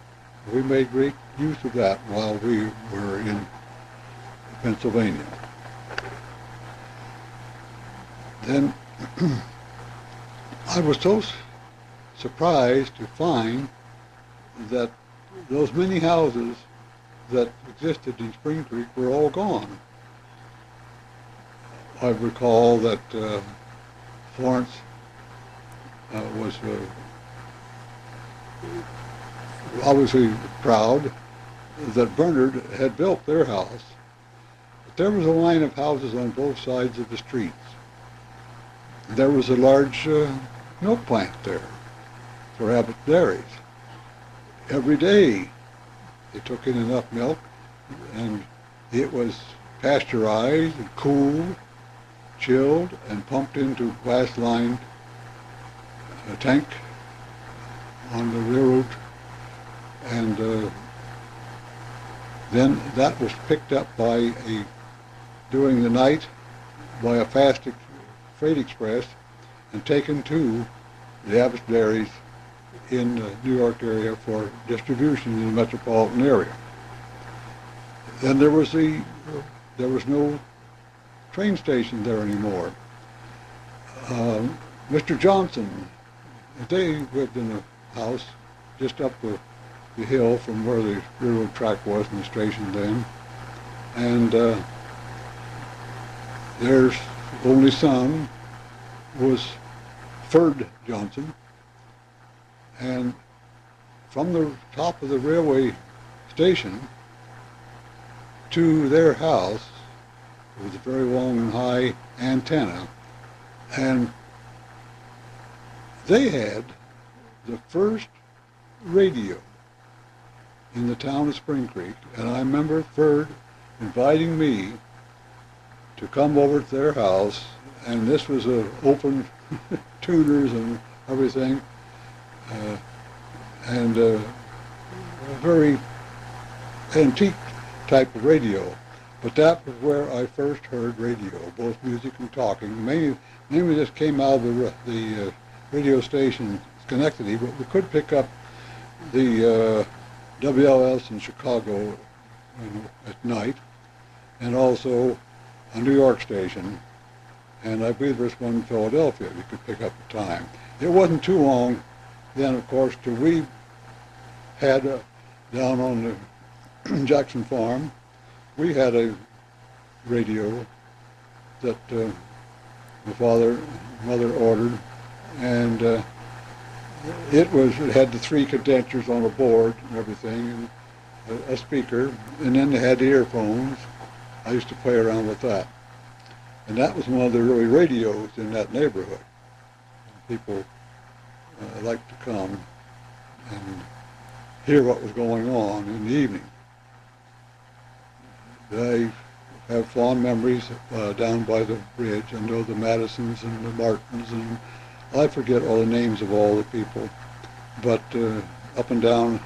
We made great use of that while we were in Pennsylvania. Then I was so surprised to find that those many houses that existed in Spring Creek were all gone. I recall that Florence was obviously proud that Bernard had built their house, but there was a line of houses on both sides of the streets. There was a large milk plant there for Abbott Dairies. Every day they took in enough milk, and it was pasteurized and cooled, chilled, and pumped into glass-lined tank on the railroad, and then that was picked up during the night by a fast freight express and taken to the Abbott Dairies in the New York area for distribution in the metropolitan area. Then there was no train station there anymore. Mr. Johnson, they lived in a house just up the hill from where the railroad track was in the station then, and their only son was Ferd Johnson, and from the top of the railway station to their house was a very long and high antenna, and they had the first radio in the town of Spring Creek, and I remember Ferd inviting me to come over to their house, and this was open tuners and everything, and a very antique type of radio. But that was where I first heard radio, both music and talking. Mainly this came out of the radio station Schenectady, but we could pick up the WLS in Chicago at night, and also a New York station, and I believe there's one in Philadelphia you could pick up at the time. It wasn't too long then, of course, till we had down on the Jackson Farm, we had a radio that my father and mother ordered, and it had the 3 condensers on a board and everything, and a speaker, and then they had the earphones. I used to play around with that. And that was one of the early radios in that neighborhood. People liked to come and hear what was going on in the evening. I have fond memories down by the bridge. I know the Madisons and the Martins, and I forget all the names of all the people, but up and down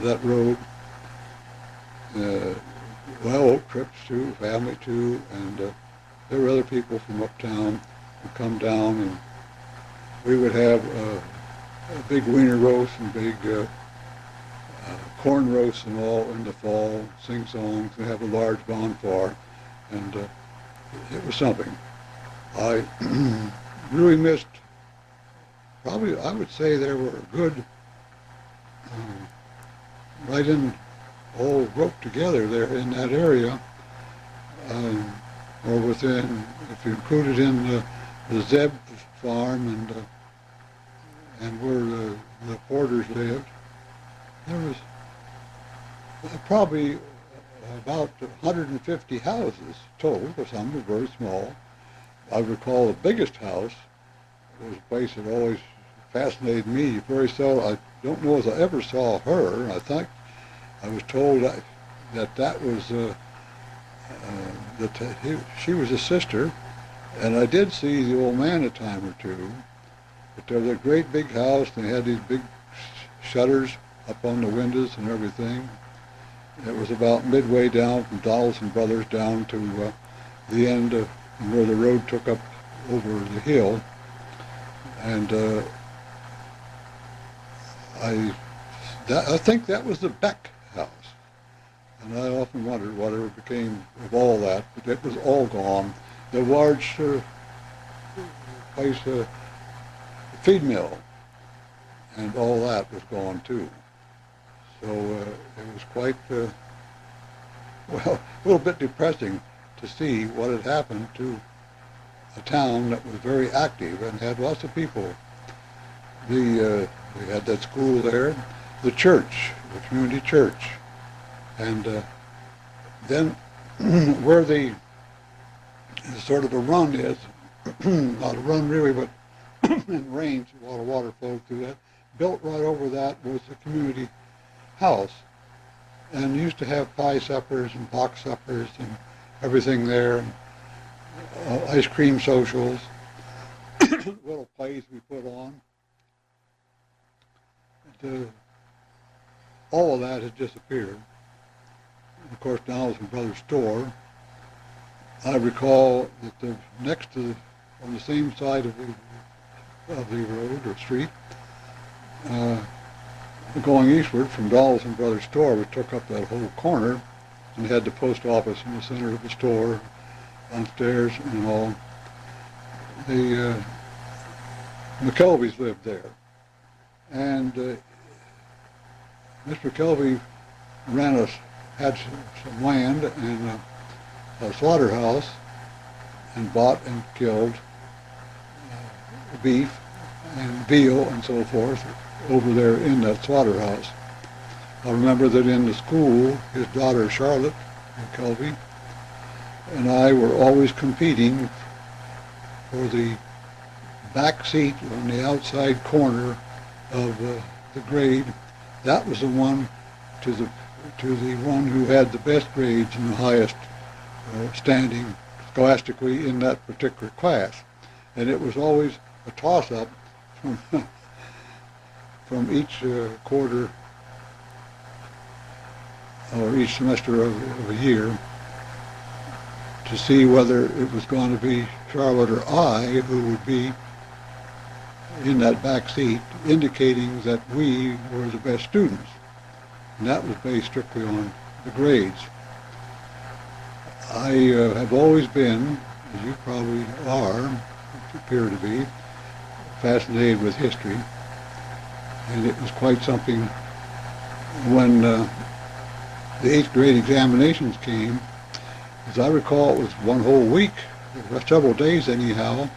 that road, well, trips too, family too, and there were other people from uptown who come down, and we would have a big wiener roast and big corn roasts and all in the fall, sing songs, and have a large bonfire, and it was something. I really missed, probably I would say there were a good, right in, all roped together there in that area, or within, if you included in the Zeb farm and where the Porters lived, there was probably about 150 houses total, but some were very small. I recall the biggest house was a place that always fascinated me. Very seldom, I don't know if I ever saw her. I think I was told that was she was a sister, and I did see the old man a time or two. But there was a great big house, and they had these big shutters up on the windows and everything. It was about midway down from Donaldson Brothers down to the end of where the road took up over the hill. And I think that was the Beck house. And I often wondered whatever became of all that, but it was all gone. The large place, feed mill, and all that was gone too. So it was quite, well, a little bit depressing to see what had happened to a town that was very active and had lots of people. We had that school there, the church, the community church, and then where the sort of a run is, not a run really, but in range, a lot of water flowed through that. Built right over that was the community house, and used to have pie suppers and box suppers and everything there, and ice cream socials, little plays we put on. And, all of that has disappeared. And of course, Donaldson Brothers store. I recall that next to, on the same side of the road or street, going eastward from Donaldson Brothers store, we took up that whole corner and had the post office in the center of the store, downstairs and all. The McKelveys lived there, and Mr. McKelvey had some land and a slaughterhouse, and bought and killed beef and veal and so forth over there in that slaughterhouse. I remember that in the school, his daughter Charlotte McKelvey and I were always competing for the back seat on the outside corner of the grade. That was the one to the one who had the best grades and the highest standing scholastically in that particular class. And it was always a toss-up from each quarter or each semester of a year to see whether it was going to be Charlotte or I who would be in that back seat, indicating that we were the best students. And that was based strictly on the grades. I have always been, as you probably are, appear to be, fascinated with history. And it was quite something when the 8th grade examinations came. As I recall, it was one whole week, several days anyhow,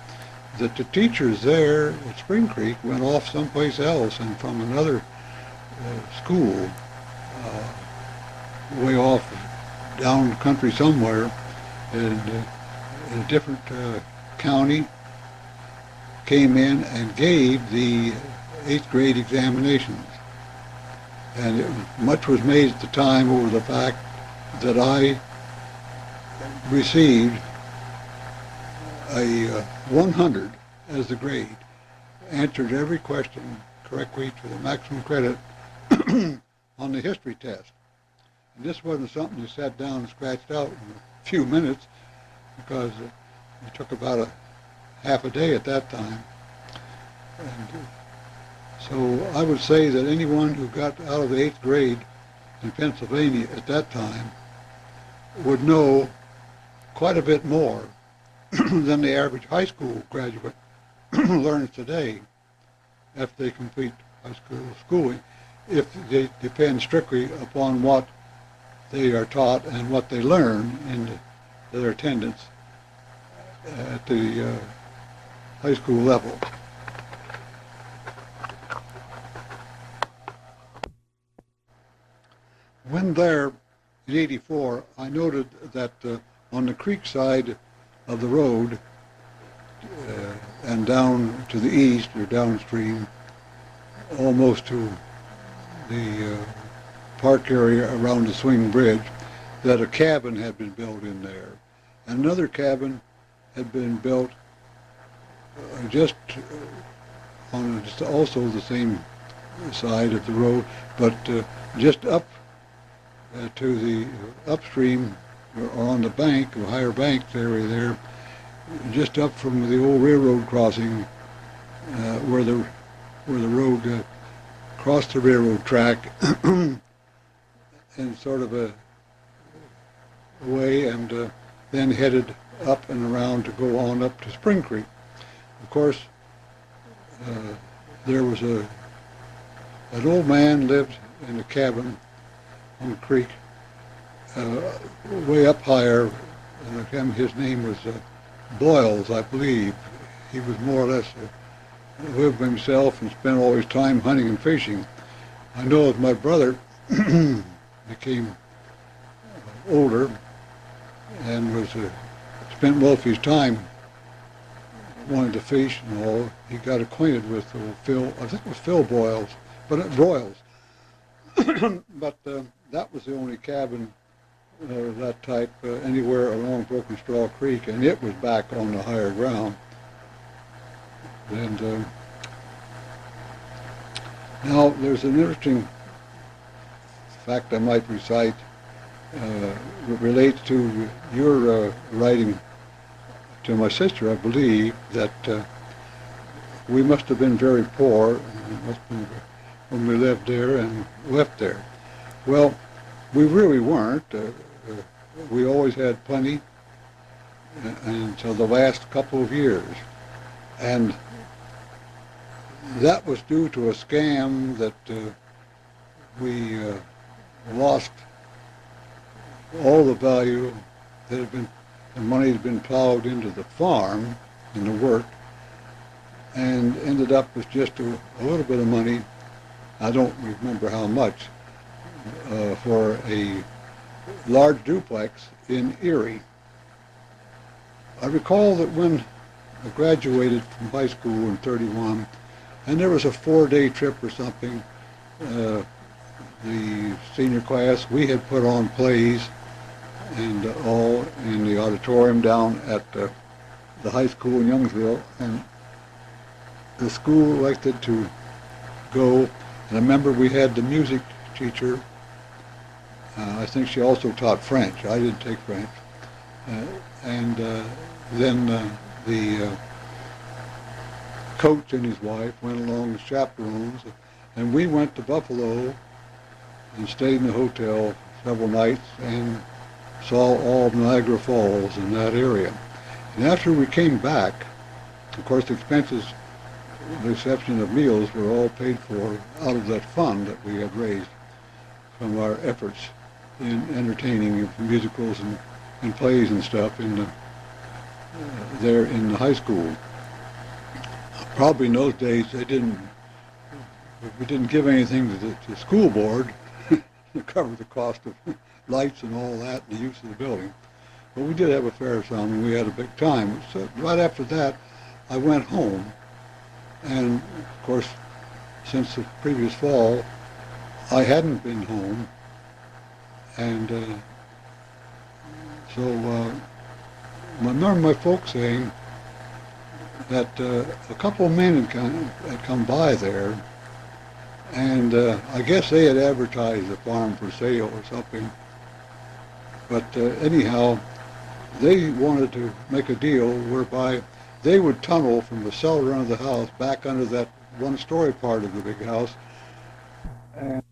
that the teachers there at Spring Creek went off someplace else and from another school, way off down the country somewhere, and in a different county, came in and gave the 8th grade examinations. And much was made at the time over the fact that I received a 100 as the grade, answered every question correctly to the maximum credit on the history test. And this wasn't something you sat down and scratched out in a few minutes, because it took about a half a day at that time. And so I would say that anyone who got out of the 8th grade in Pennsylvania at that time would know quite a bit more than the average high school graduate learns today after they complete high school schooling, if they depend strictly upon what they are taught and what they learn in their attendance at the high school level. When there in '84, I noted that on the creek side of the road and down to the east or downstream, almost to the park area around the swing bridge, that a cabin had been built in there. And another cabin had been built just on also the same side of the road, but just up to the upstream or on the bank, or higher banks area there, just up from the old railroad crossing where the road crossed the railroad track in sort of a way, and then headed up and around to go on up to Spring Creek. Of course, there was an old man lived in a cabin on the creek, way up higher, and his name was Boyles, I believe. He was more or less lived by himself and spent all his time hunting and fishing. I know as my brother became older and was spent most of his time wanting to fish and all, he got acquainted with Phil, I think it was Phil Boyles, but Broyles. But that was the only cabin of that type anywhere along Broken Straw Creek, and it was back on the higher ground. And now there's an interesting fact I might recite. It relates to your writing to my sister, I believe, that we must have been very poor when we lived there and left there. Well, we really weren't. We always had plenty until the last couple of years. And that was due to a scam that we lost all the value that had been, the money had been plowed into the farm and the work, and ended up with just a little bit of money. I don't remember how much, for a large duplex in Erie. I recall that when I graduated from high school in '31, and there was a 4-day trip or something, the senior class, we had put on plays and all in the auditorium down at the high school in Youngsville, and the school elected to go. And I remember we had the music teacher. I think she also taught French. I didn't take French. And then the coach and his wife went along as chaperones, and we went to Buffalo and stayed in the hotel several nights and saw all of Niagara Falls in that area. And after we came back, of course, the expenses, with the exception of meals, were all paid for out of that fund that we had raised from our efforts in entertaining musicals and plays and stuff in there in the high school. Probably in those days we didn't give anything to the school board to cover the cost of lights and all that and the use of the building. But we did have a fair sum, and we had a big time. So right after that, I went home, and of course, since the previous fall, I hadn't been home, and so I remember my folks saying that a couple of men had come by there, and I guess they had advertised the farm for sale or something, But anyhow, they wanted to make a deal whereby they would tunnel from the cellar under the house back under that one-story part of the big house. And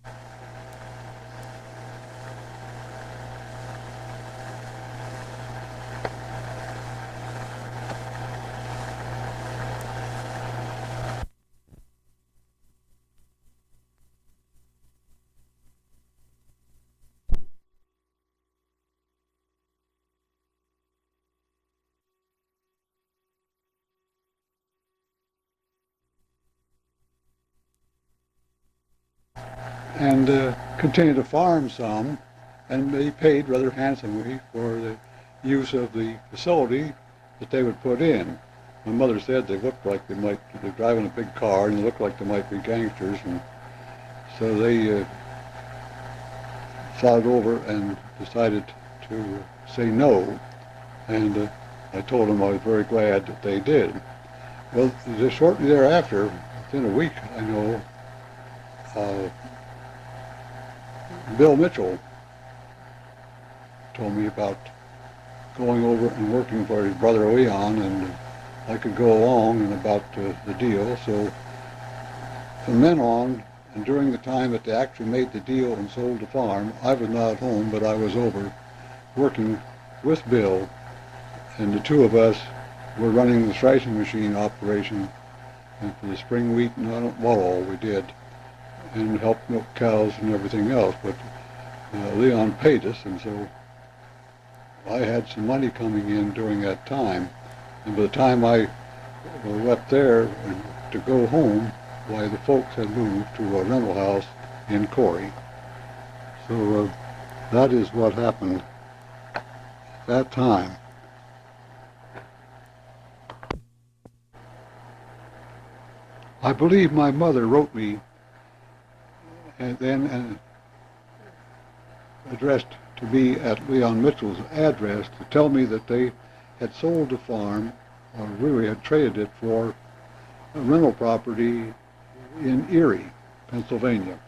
continue to farm some, and they paid rather handsomely for the use of the facility that they would put in. My mother said they looked like they're driving a big car and they looked like they might be gangsters, and so they thought it over and decided to say no, and I told them I was very glad that they did. Well, just shortly thereafter, within a week, I know, Bill Mitchell told me about going over and working for his brother Leon, and I could go along and about the deal. So from then on, and during the time that they actually made the deal and sold the farm, I was not at home, but I was over working with Bill, and the two of us were running the thrashing machine operation, and for the spring wheat and all we did, and helped milk cows and everything else. But Leon paid us, and so I had some money coming in during that time. And by the time I left there and to go home, why, the folks had moved to a rental house in Corey. So that is what happened at that time. I believe my mother wrote me and then addressed to me at Leon Mitchell's address to tell me that they had sold the farm, or really had traded it for a rental property in Erie, Pennsylvania,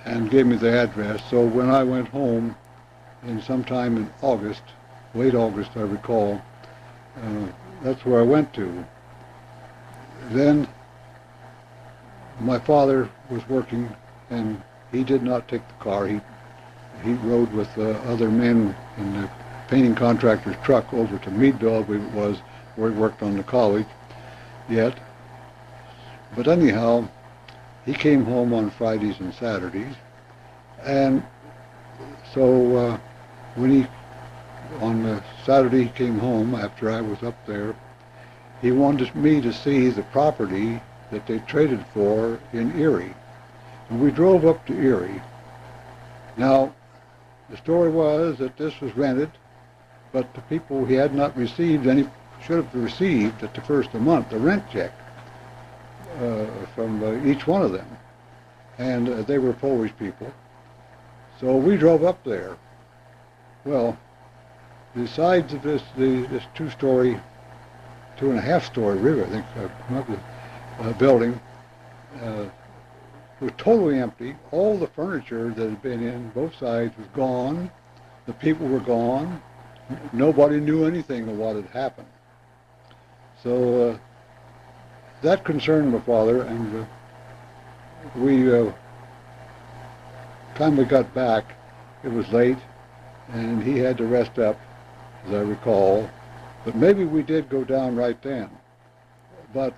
and gave me the address. So when I went home sometime in August, late August I recall, that's where I went to. Then my father was working, and he did not take the car. He rode with other men in the painting contractor's truck over to Meadville, I believe it was, where he worked on the college yet. But anyhow, he came home on Fridays and Saturdays, and so when on Saturday he came home after I was up there, he wanted me to see the property that they traded for in Erie. And we drove up to Erie. Now, the story was that this was rented, but the people, he had not received any, should have received at the first of the month a rent check from each one of them. And they were Polish people. So we drove up there. Well, the sides of this two-story, 2.5-story river, I think, building was totally empty. All the furniture that had been in both sides was gone. The people were gone. Nobody knew anything of what had happened. So that concerned my father, and time we got back, it was late, and he had to rest up, as I recall. But maybe we did go down right then. But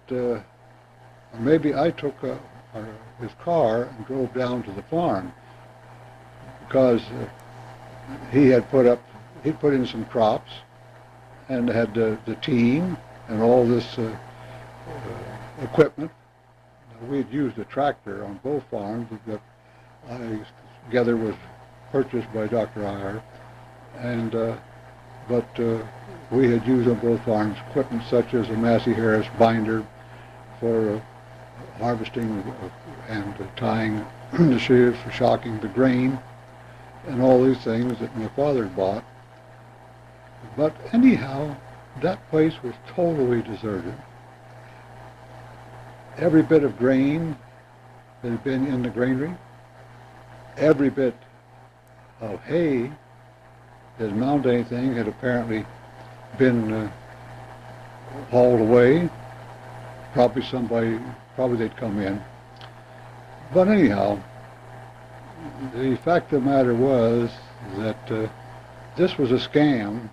maybe I took his car and drove down to the farm, because he'd put in some crops and had the team and all this equipment. We had used a tractor on both farms that I gather was purchased by Dr. Iyer, and but we had used on both farms equipment such as a Massey Harris binder for harvesting and tying the sheaves, for shocking the grain, and all these things that my father bought. But anyhow, that place was totally deserted. Every bit of grain that had been in the granary, every bit of hay didn't amount to anything, had apparently been hauled away. Probably they'd come in. But anyhow, the fact of the matter was that this was a scam,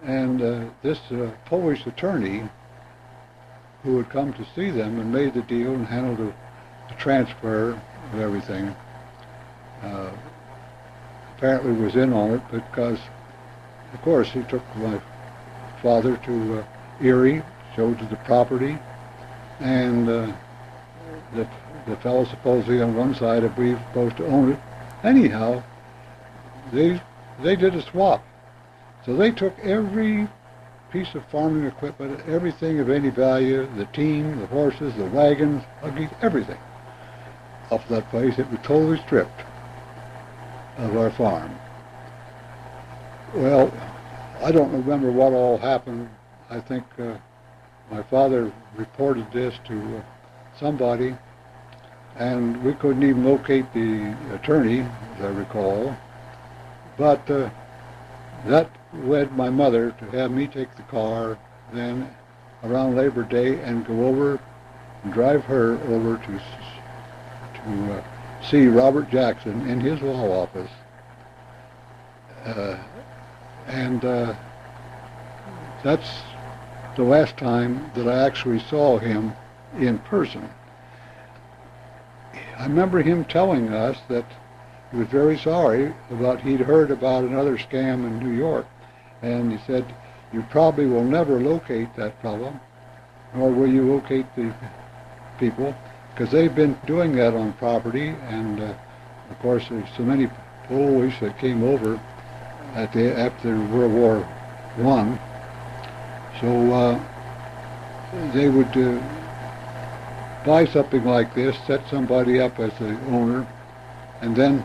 and this Polish attorney who had come to see them and made the deal and handled the transfer of everything, apparently was in on it because, of course, he took my father to Erie, showed the property, and the fellow supposedly on one side, I believe, supposed to own it. Anyhow, they did a swap. So they took every piece of farming equipment, everything of any value, the team, the horses, the wagons, buggies, everything off that place. It was totally stripped of our farm. Well, I don't remember what all happened. I think my father reported this to somebody, and we couldn't even locate the attorney, as I recall. But that led my mother to have me take the car then around Labor Day and go over and drive her over to see Robert Jackson in his law office. And that's the last time that I actually saw him in person. I remember him telling us that he was very sorry about he'd heard about another scam in New York, and he said, "You probably will never locate that fellow, nor will you locate the people, because they've been doing that on property, and of course there's so many Polish that came over after World War I, so they would buy something like this, set somebody up as the owner, and then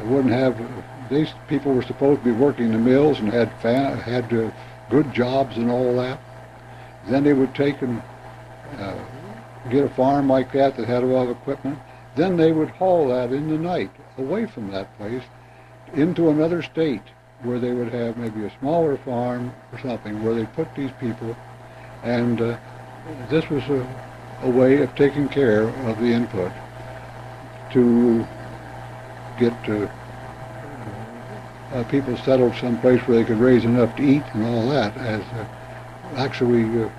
wouldn't have, these people were supposed to be working the mills and had good jobs and all that. Then they would take and get a farm like that had a lot of equipment. Then they would haul that in the night away from that place into another state where they would have maybe a smaller farm or something where they put these people, and this was a way of taking care of the input to get people settled someplace where they could raise enough to eat and all that, as actually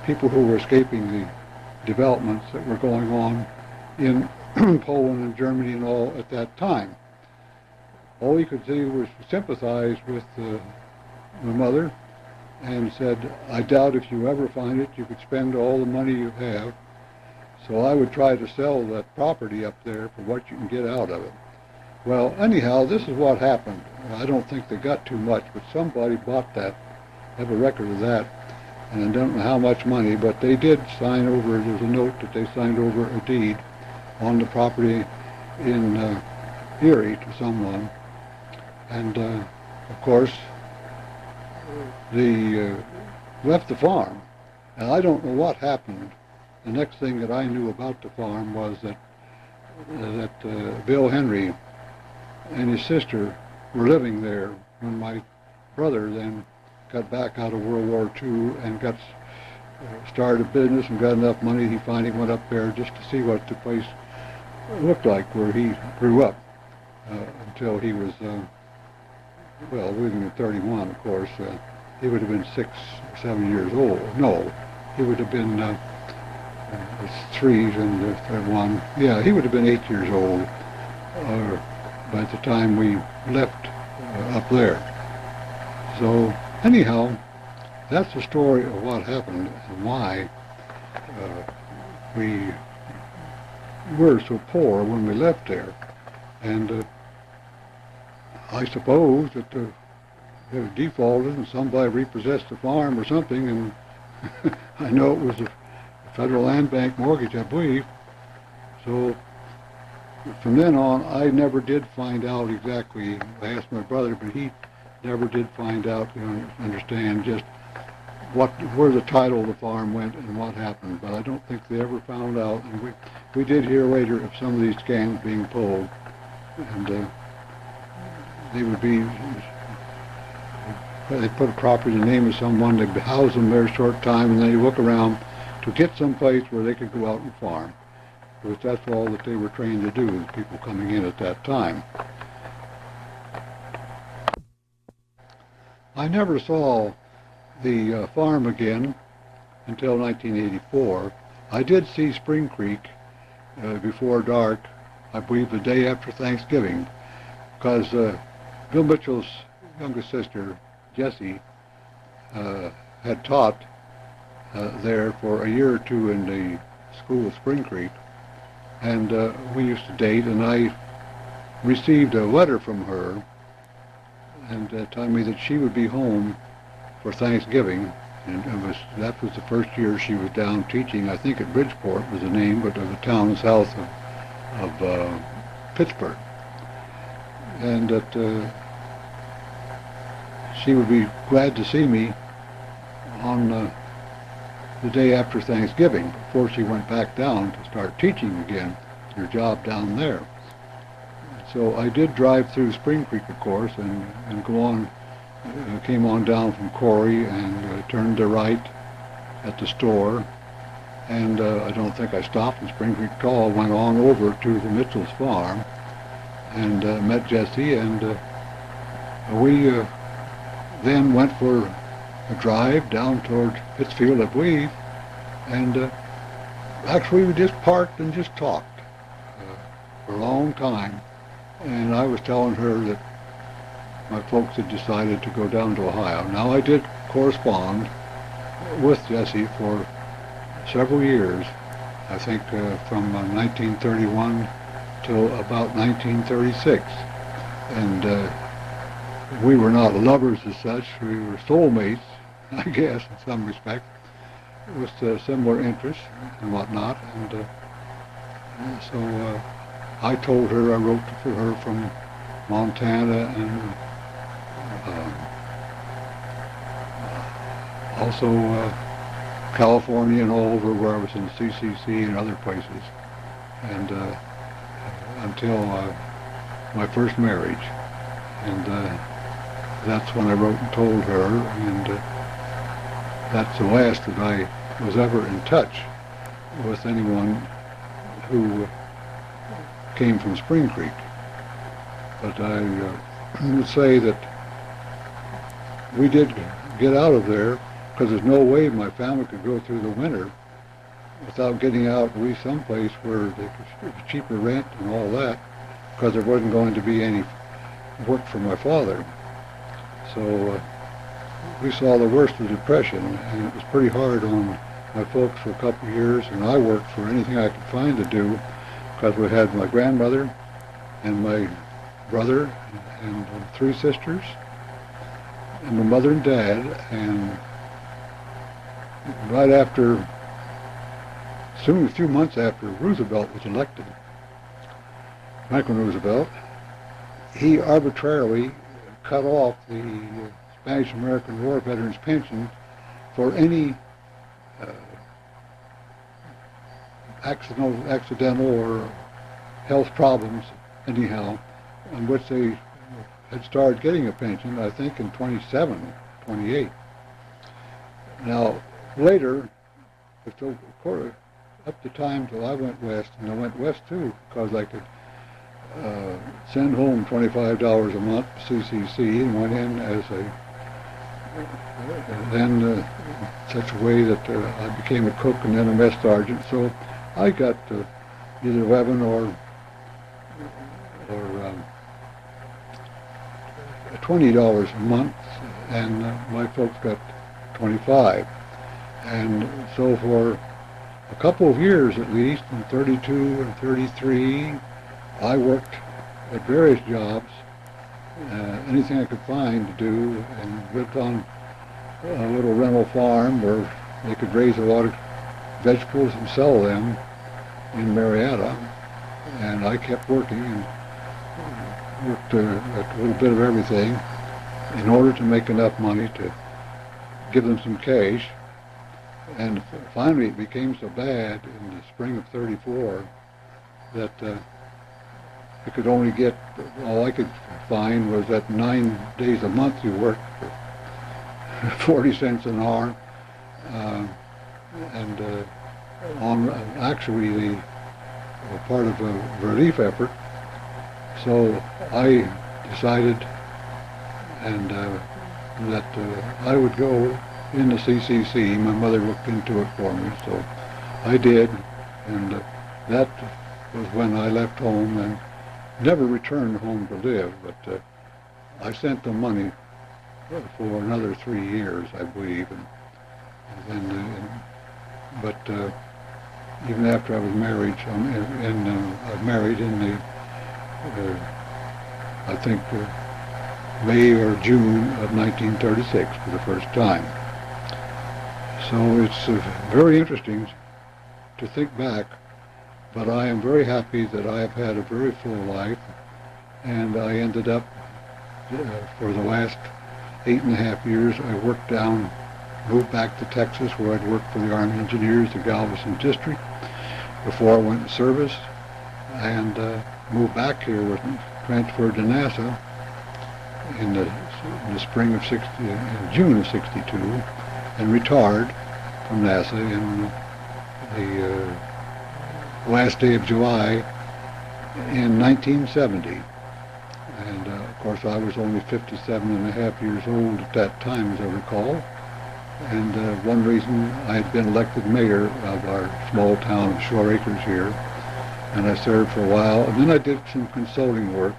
people who were escaping the developments that were going on in Poland and Germany and all at that time. All he could do was sympathize with my mother and said, "I doubt if you ever find it, you could spend all the money you have." So I would try to sell that property up there for what you can get out of it. Well, anyhow, this is what happened. I don't think they got too much, but somebody bought that. I have a record of that. And I don't know how much money, but they did sign over, there's a note that they signed over a deed on the property in Erie to someone. And, of course, they left the farm. And I don't know what happened. The next thing that I knew about the farm was that Bill Henry and his sister were living there when my brother then got back out of World War II and got started a business and got enough money. He finally went up there just to see what the place looked like where he grew up until he was, well, living at 31, of course. He would have been 6 or 7 years old. No, he would have been 3 and 1. Yeah, he would have been 8 years old by the time we left up there. So anyhow, that's the story of what happened and why we were so poor when we left there. And I suppose that it defaulted and somebody repossessed the farm or something, and I know it was a Federal Land Bank mortgage, I believe. So from then on, I never did find out exactly. I asked my brother, but he never did find out, understand just where the title of the farm went and what happened. But I don't think they ever found out. And we did hear later of some of these scams being pulled. And they would be, they put a property in the name of someone, they'd house them there a short time, and then they look around to get someplace where they could go out and farm. Because that's all that they were trained to do, the people coming in at that time. I never saw the farm again until 1984. I did see Spring Creek before dark, I believe the day after Thanksgiving, because Bill Mitchell's youngest sister, Jessie, had taught there for a year or two in the school of Spring Creek, and we used to date, and I received a letter from her and telling me that she would be home for Thanksgiving, and that was the first year she was down teaching. I think at Bridgeport was the name, but of a town south of Pittsburgh, and that she would be glad to see me on the day after Thanksgiving, before she went back down to start teaching again, her job down there. So I did drive through Spring Creek, of course, and go on, came on down from Corey and turned to right at the store. And I don't think I stopped in Spring Creek at all. Went on over to the Mitchell's farm and met Jessie, and we then went for a drive down toward Pittsfield, I believe, and actually we just parked and just talked for a long time. And I was telling her that my folks had decided to go down to Ohio. Now, I did correspond with Jessie for several years, I think from 1931 till about 1936. And we were not lovers as such, we were soulmates, I guess, in some respect, with similar interests and whatnot. And so I told her, I wrote for her from Montana and also California and all over where I was in CCC and other places, and until my first marriage. And that's when I wrote and told her, and that's the last that I was ever in touch with anyone who came from Spring Creek. But I would say that we did get out of there, because there's no way my family could go through the winter without getting out at least someplace where they could cheaper rent and all that, because there wasn't going to be any work for my father. So we saw the worst of the Depression, and it was pretty hard on my folks for a couple of years, and I worked for anything I could find to do, because we had my grandmother and my brother and 3 sisters and my mother and dad. And right after, soon a few months after Roosevelt was elected, Franklin Roosevelt, he arbitrarily cut off the Spanish-American War veterans' pension for any accidental or health problems, anyhow, on which they had started getting a pension, I think, in 27, 28. Now, later, up to time till I went west, and I went west too, because I could send home $25 a month to CCC, and went in as then such a way that I became a cook and then a mess sergeant. So I got either 11 or $20 a month, and my folks got 25. And so for a couple of years at least, in 32 and 33, I worked at various jobs, anything I could find to do, and lived on a little rental farm where they could raise a lot of vegetables and sell them in Marietta. And I kept working and worked a little bit of everything in order to make enough money to give them some cash. And finally it became so bad in the spring of 34 that you could only get, all I could find was that 9 days a month you worked for 40 cents an hour, and on actually the part of a relief effort. So I decided and that I would go in the CCC. My mother looked into it for me, so I did, and that was when I left home and never returned home to live, but I sent them money for another 3 years, I believe, and then, but even after I was married, I married in the, I think, May or June of 1936 for the first time. So it's very interesting to think back, but I am very happy that I have had a very full life, and I ended up, for the last 8.5 years, I worked down, moved back to Texas, where I'd worked for the Army Engineers, the Galveston District, before I went to service, and moved back here, was transferred to NASA in the spring of in June of '62, and retired from NASA in the last day of July in 1970. And of course I was only 57.5 years old at that time, as I recall. And one reason I had been elected mayor of our small town of Shore Acres here, and I served for a while, and then I did some consulting work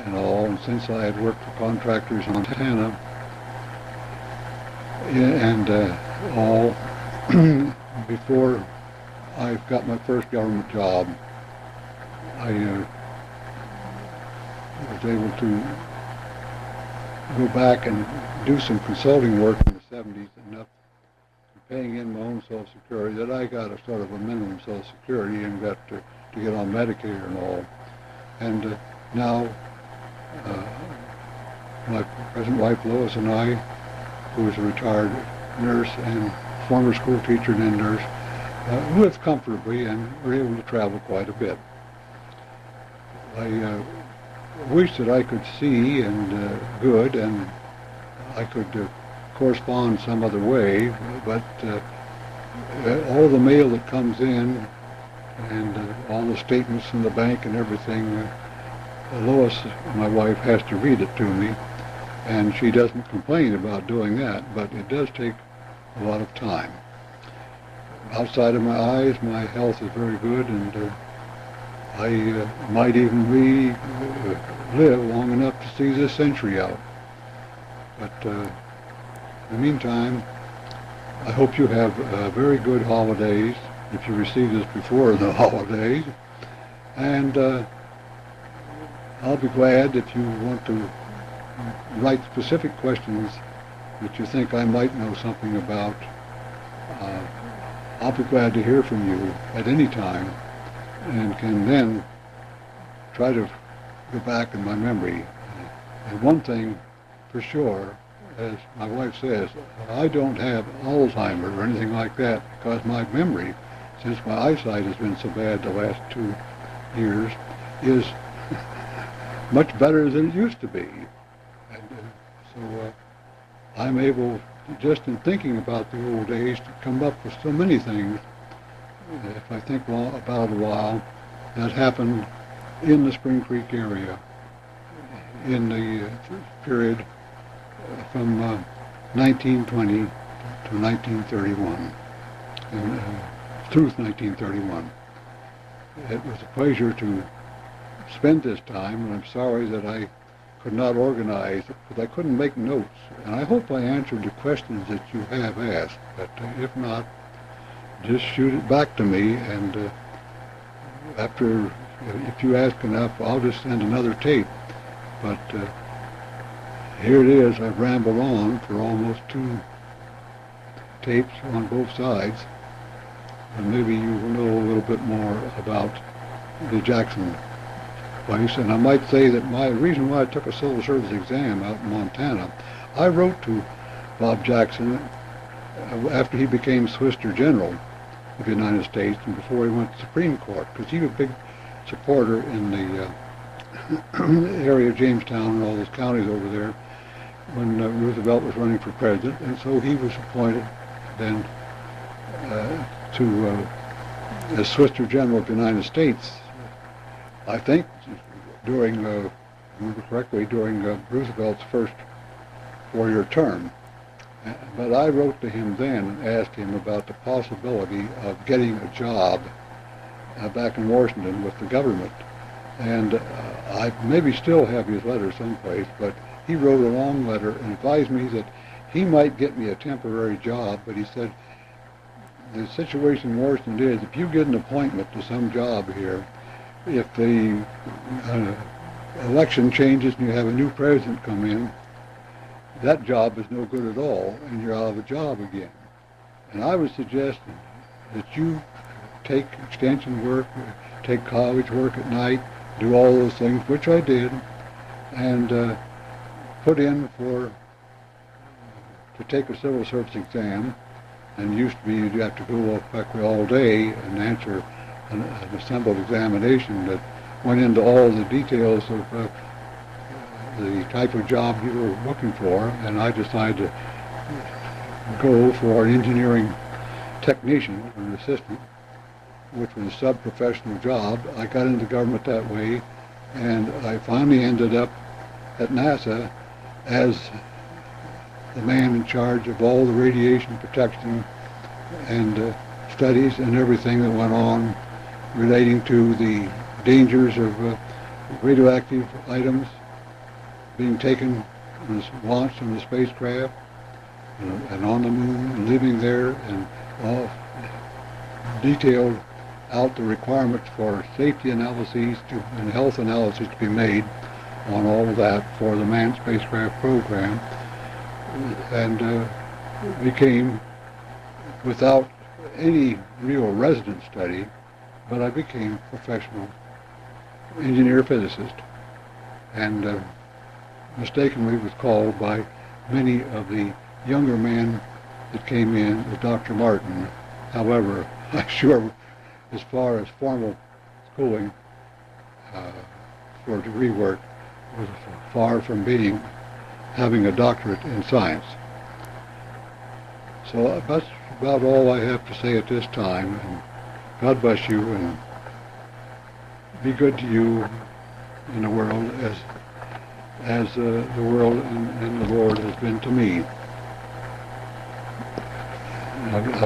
and all, and since I had worked for contractors in Montana and all, before I got my first government job, I was able to go back and do some consulting work in the 70s, enough paying in my own Social Security that I got a sort of a minimum Social Security and got to get on Medicare and all. And now my present wife Lois and I, who is a retired nurse and former school teacher and nurse, live comfortably and are able to travel quite a bit. I wish that I could see and good, and I could correspond some other way, but all the mail that comes in and all the statements from the bank and everything, Lois, my wife, has to read it to me, and she doesn't complain about doing that, but it does take a lot of time. Outside of my eyes, my health is very good, and I might even live long enough to see this century out. But in the meantime, I hope you have very good holidays, if you receive this before the holidays, and I'll be glad if you want to write specific questions that you think I might know something about. I'll be glad to hear from you at any time, and can then try to go back in my memory. And one thing for sure, as my wife says, I don't have Alzheimer's or anything like that, because my memory, since my eyesight has been so bad the last 2 years, is much better than it used to be. And so I'm able, just in thinking about the old days, to come up with so many things, if I think about a while, that happened in the Spring Creek area in the period from 1920 to 1931, and through 1931. It was a pleasure to spend this time, and I'm sorry that I could not organize it, but I couldn't make notes. And I hope I answered the questions that you have asked, but if not, just shoot it back to me, and after, if you ask enough, I'll just send another tape. But here it is. I've rambled on for almost 2 tapes on both sides, and maybe you will know a little bit more about the Jackson place. And I might say that my reason why I took a civil service exam out in Montana, I wrote to Bob Jackson after he became Solicitor General of the United States and before he went to the Supreme Court, because he was supporter in the area of Jamestown and all those counties over there when Roosevelt was running for president, and so he was appointed then to as Solicitor General of the United States, I think during, if I remember correctly, during Roosevelt's first 4-year term. But I wrote to him then and asked him about the possibility of getting a job back in Washington with the government. And I maybe still have his letter someplace, but he wrote a long letter and advised me that he might get me a temporary job, but he said, the situation in Washington is, if you get an appointment to some job here, if the election changes and you have a new president come in, that job is no good at all, and you're out of a job again. And I was suggesting that you take extension work, take college work at night, do all those things, which I did, and put in to take a civil service exam. And used to be you'd have to go practically all day and answer an assembled examination that went into all the details of the type of job you were looking for. And I decided to go for an engineering technician, an assistant, which was a sub-professional job. I got into government that way, and I finally ended up at NASA as the man in charge of all the radiation protection and studies and everything that went on relating to the dangers of radioactive items being taken and launched in the spacecraft and on the moon and living there, and all detailed out the requirements for safety analyses and health analyses to be made on all of that for the manned spacecraft program. And became, without any real resident study, but I became a professional engineer physicist, and mistakenly was called by many of the younger men that came in as Dr. Martin. However, I sure, as far as formal schooling for degree work, was far from having a doctorate in science. So that's about all I have to say at this time, and God bless you, and be good to you in the world as the world and the Lord has been to me.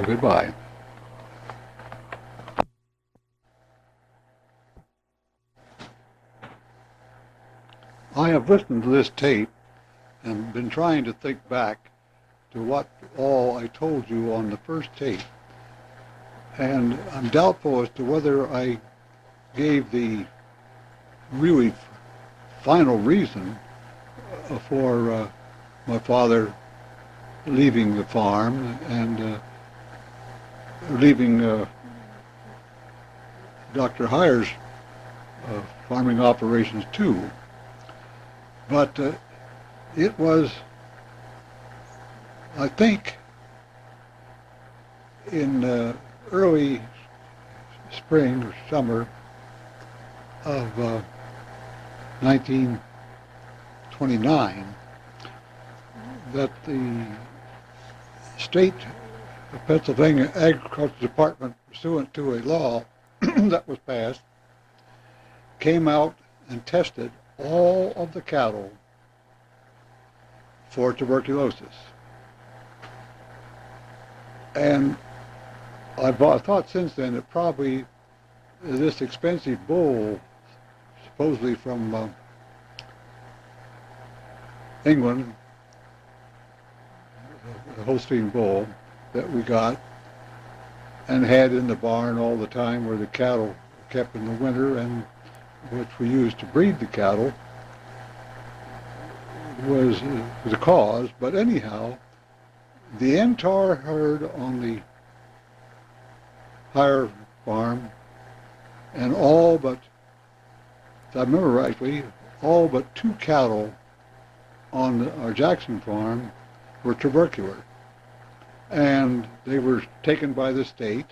Goodbye. I have listened to this tape and been trying to think back to what all I told you on the first tape. And I'm doubtful as to whether I gave the really final reason for my father leaving the farm and leaving Dr. Heyer's farming operations too. But it was, I think, in early spring or summer of 1929 that the state of Pennsylvania Agriculture Department, pursuant to a law that was passed, came out and tested all of the cattle for tuberculosis. And I thought since then that probably this expensive bull, supposedly from England, the Holstein bull that we got and had in the barn all the time where the cattle were kept in the winter, and which we used to breed the cattle, was the cause. But anyhow, the entire herd on the Higher farm, and all but, if I remember rightly, all but 2 cattle on our Jackson farm were tubercular. And they were taken by the state,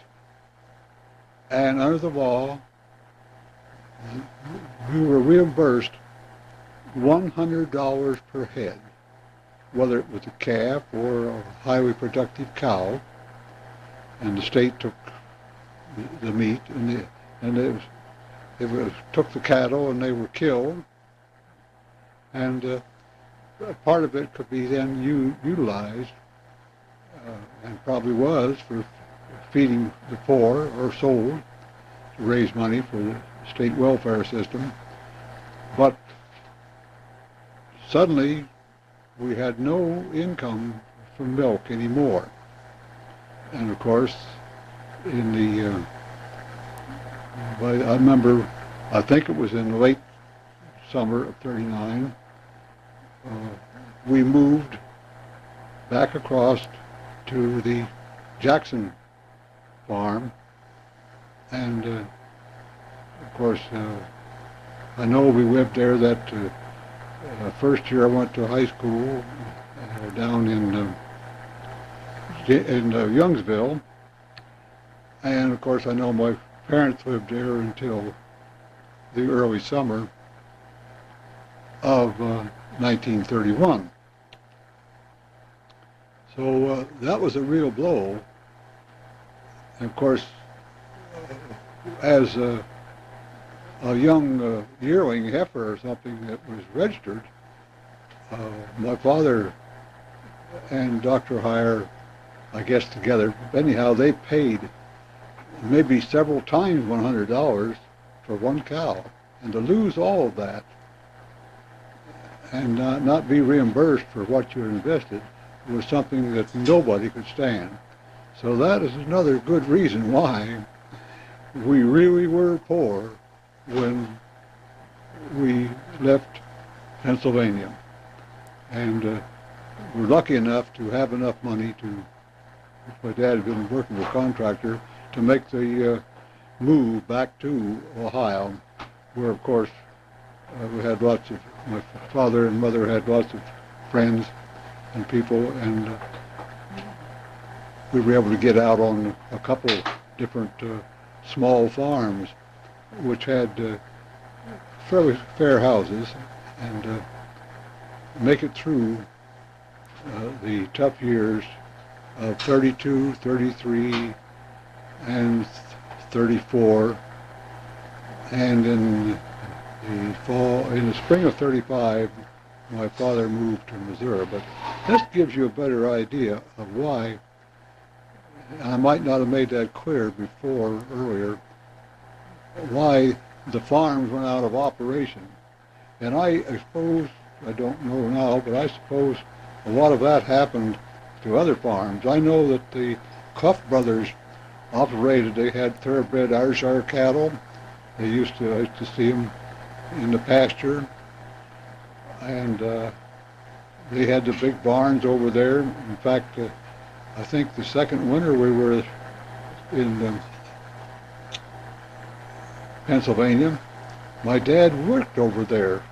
and under the law, we were reimbursed $100 per head, whether it was a calf or a highly productive cow, and the state took the meat, and took the cattle and they were killed, and part of it could be then utilized, and probably was, for feeding the poor, or sold to raise money for the state welfare system. But suddenly we had no income from milk anymore. And of course, in the I remember, I think it was in the late summer of '39, we moved back across to the Jackson farm, and of course, I know we lived there that first year I went to high school down in Youngsville, and of course I know my parents lived there until the early summer of 1931. So that was a real blow. And of course, as a young yearling heifer or something that was registered, my father and Dr. Heyer, I guess together, anyhow, they paid maybe several times $100 for one cow. And to lose all of that and not be reimbursed for what you invested was something that nobody could stand. So that is another good reason why we really were poor when we left Pennsylvania. And we're lucky enough to have enough money to, my dad had been working with a contractor, to make the move back to Ohio, where of course we had lots of, my father and mother had lots of friends and people, and we were able to get out on a couple different small farms which had fairly fair houses, and make it through the tough years of 32, 33, and 34, and in the spring of 35, my father moved to Missouri. But this gives you a better idea of why, and I might not have made that clear earlier, why the farms went out of operation. And I suppose, I don't know now, but I suppose a lot of that happened to other farms. I know that the Clough brothers operated, they had thoroughbred Ayrshire cattle. I used to see them in the pasture, and they had the big barns over there. In fact, I think the second winter we were in Pennsylvania, my dad worked over there,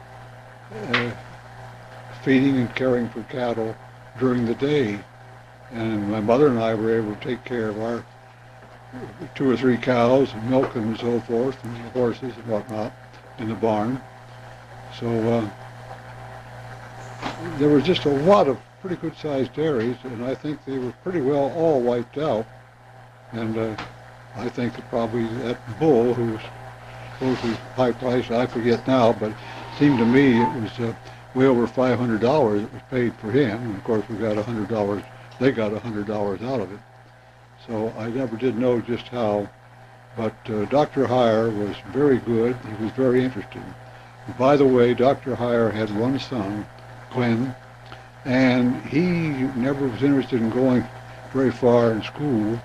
feeding and caring for cattle during the day, and my mother and I were able to take care of our 2 or 3 cows and milk them and so forth, and the horses and whatnot in the barn. So there was just a lot of pretty good sized dairies, and I think they were pretty well all wiped out. And I think that probably that bull, who was supposedly high priced, I forget now, but it seemed to me it was way over $500 that was paid for him, and of course we got $100, they got $100 out of it. So I never did know just how, but Dr. Heyer was very good. He was very interested. And by the way, Dr. Heyer had one son, Glenn, and he never was interested in going very far in school.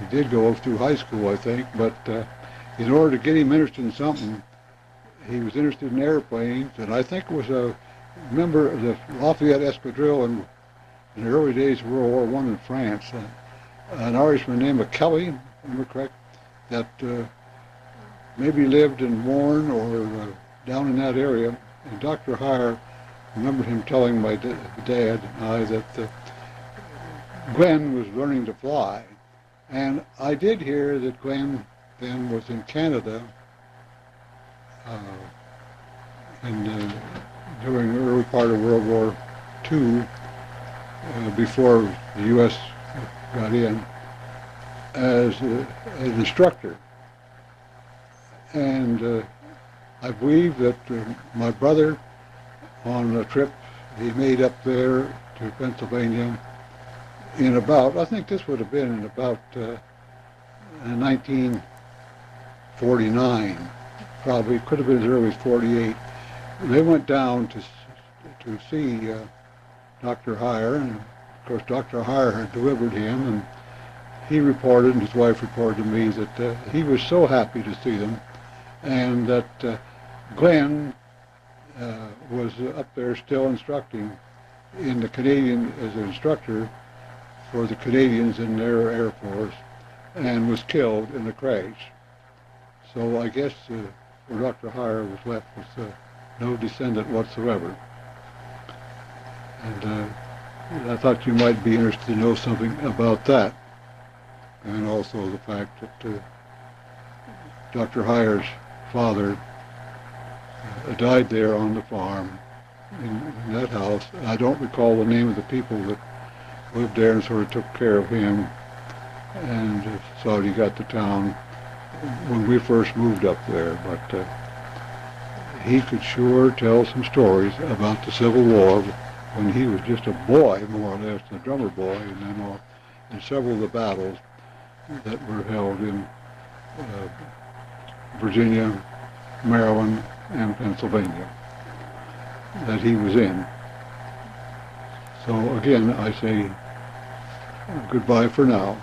He did go through high school, I think, but in order to get him interested in something, he was interested in airplanes, and I think it was a member of the Lafayette Escadrille in the early days of World War I in France. An Irishman named Kelly, if I remember correct, that maybe lived in Warren or down in that area. And Dr. Heyer, I remember him telling my dad and I that Glenn was learning to fly. And I did hear that Glenn then was in Canada and during the early part of World War II, before the U.S. got in, as an instructor. And I believe that my brother, on a trip he made up there to Pennsylvania in about, I think this would have been in about 1949, probably, could have been as early as 48. They went down to see Dr. Heyer, and of course Dr. Heyer had delivered him, and he reported, and his wife reported to me, that he was so happy to see them, and that Glenn was up there still instructing in the Canadian, as an instructor for the Canadians in their Air Force, and was killed in the crash. So I guess where Dr. Heyer was left with no descendant whatsoever. And I thought you might be interested to know something about that, and also the fact that Dr. Heyer's father died there on the farm in that house. I don't recall the name of the people that lived there and sort of took care of him, and saw he got to town when we first moved up there. But he could sure tell some stories about the Civil War when he was just a boy, more or less, a drummer boy, and then in several of the battles that were held in Virginia, Maryland, and Pennsylvania that he was in. So again, I say goodbye for now.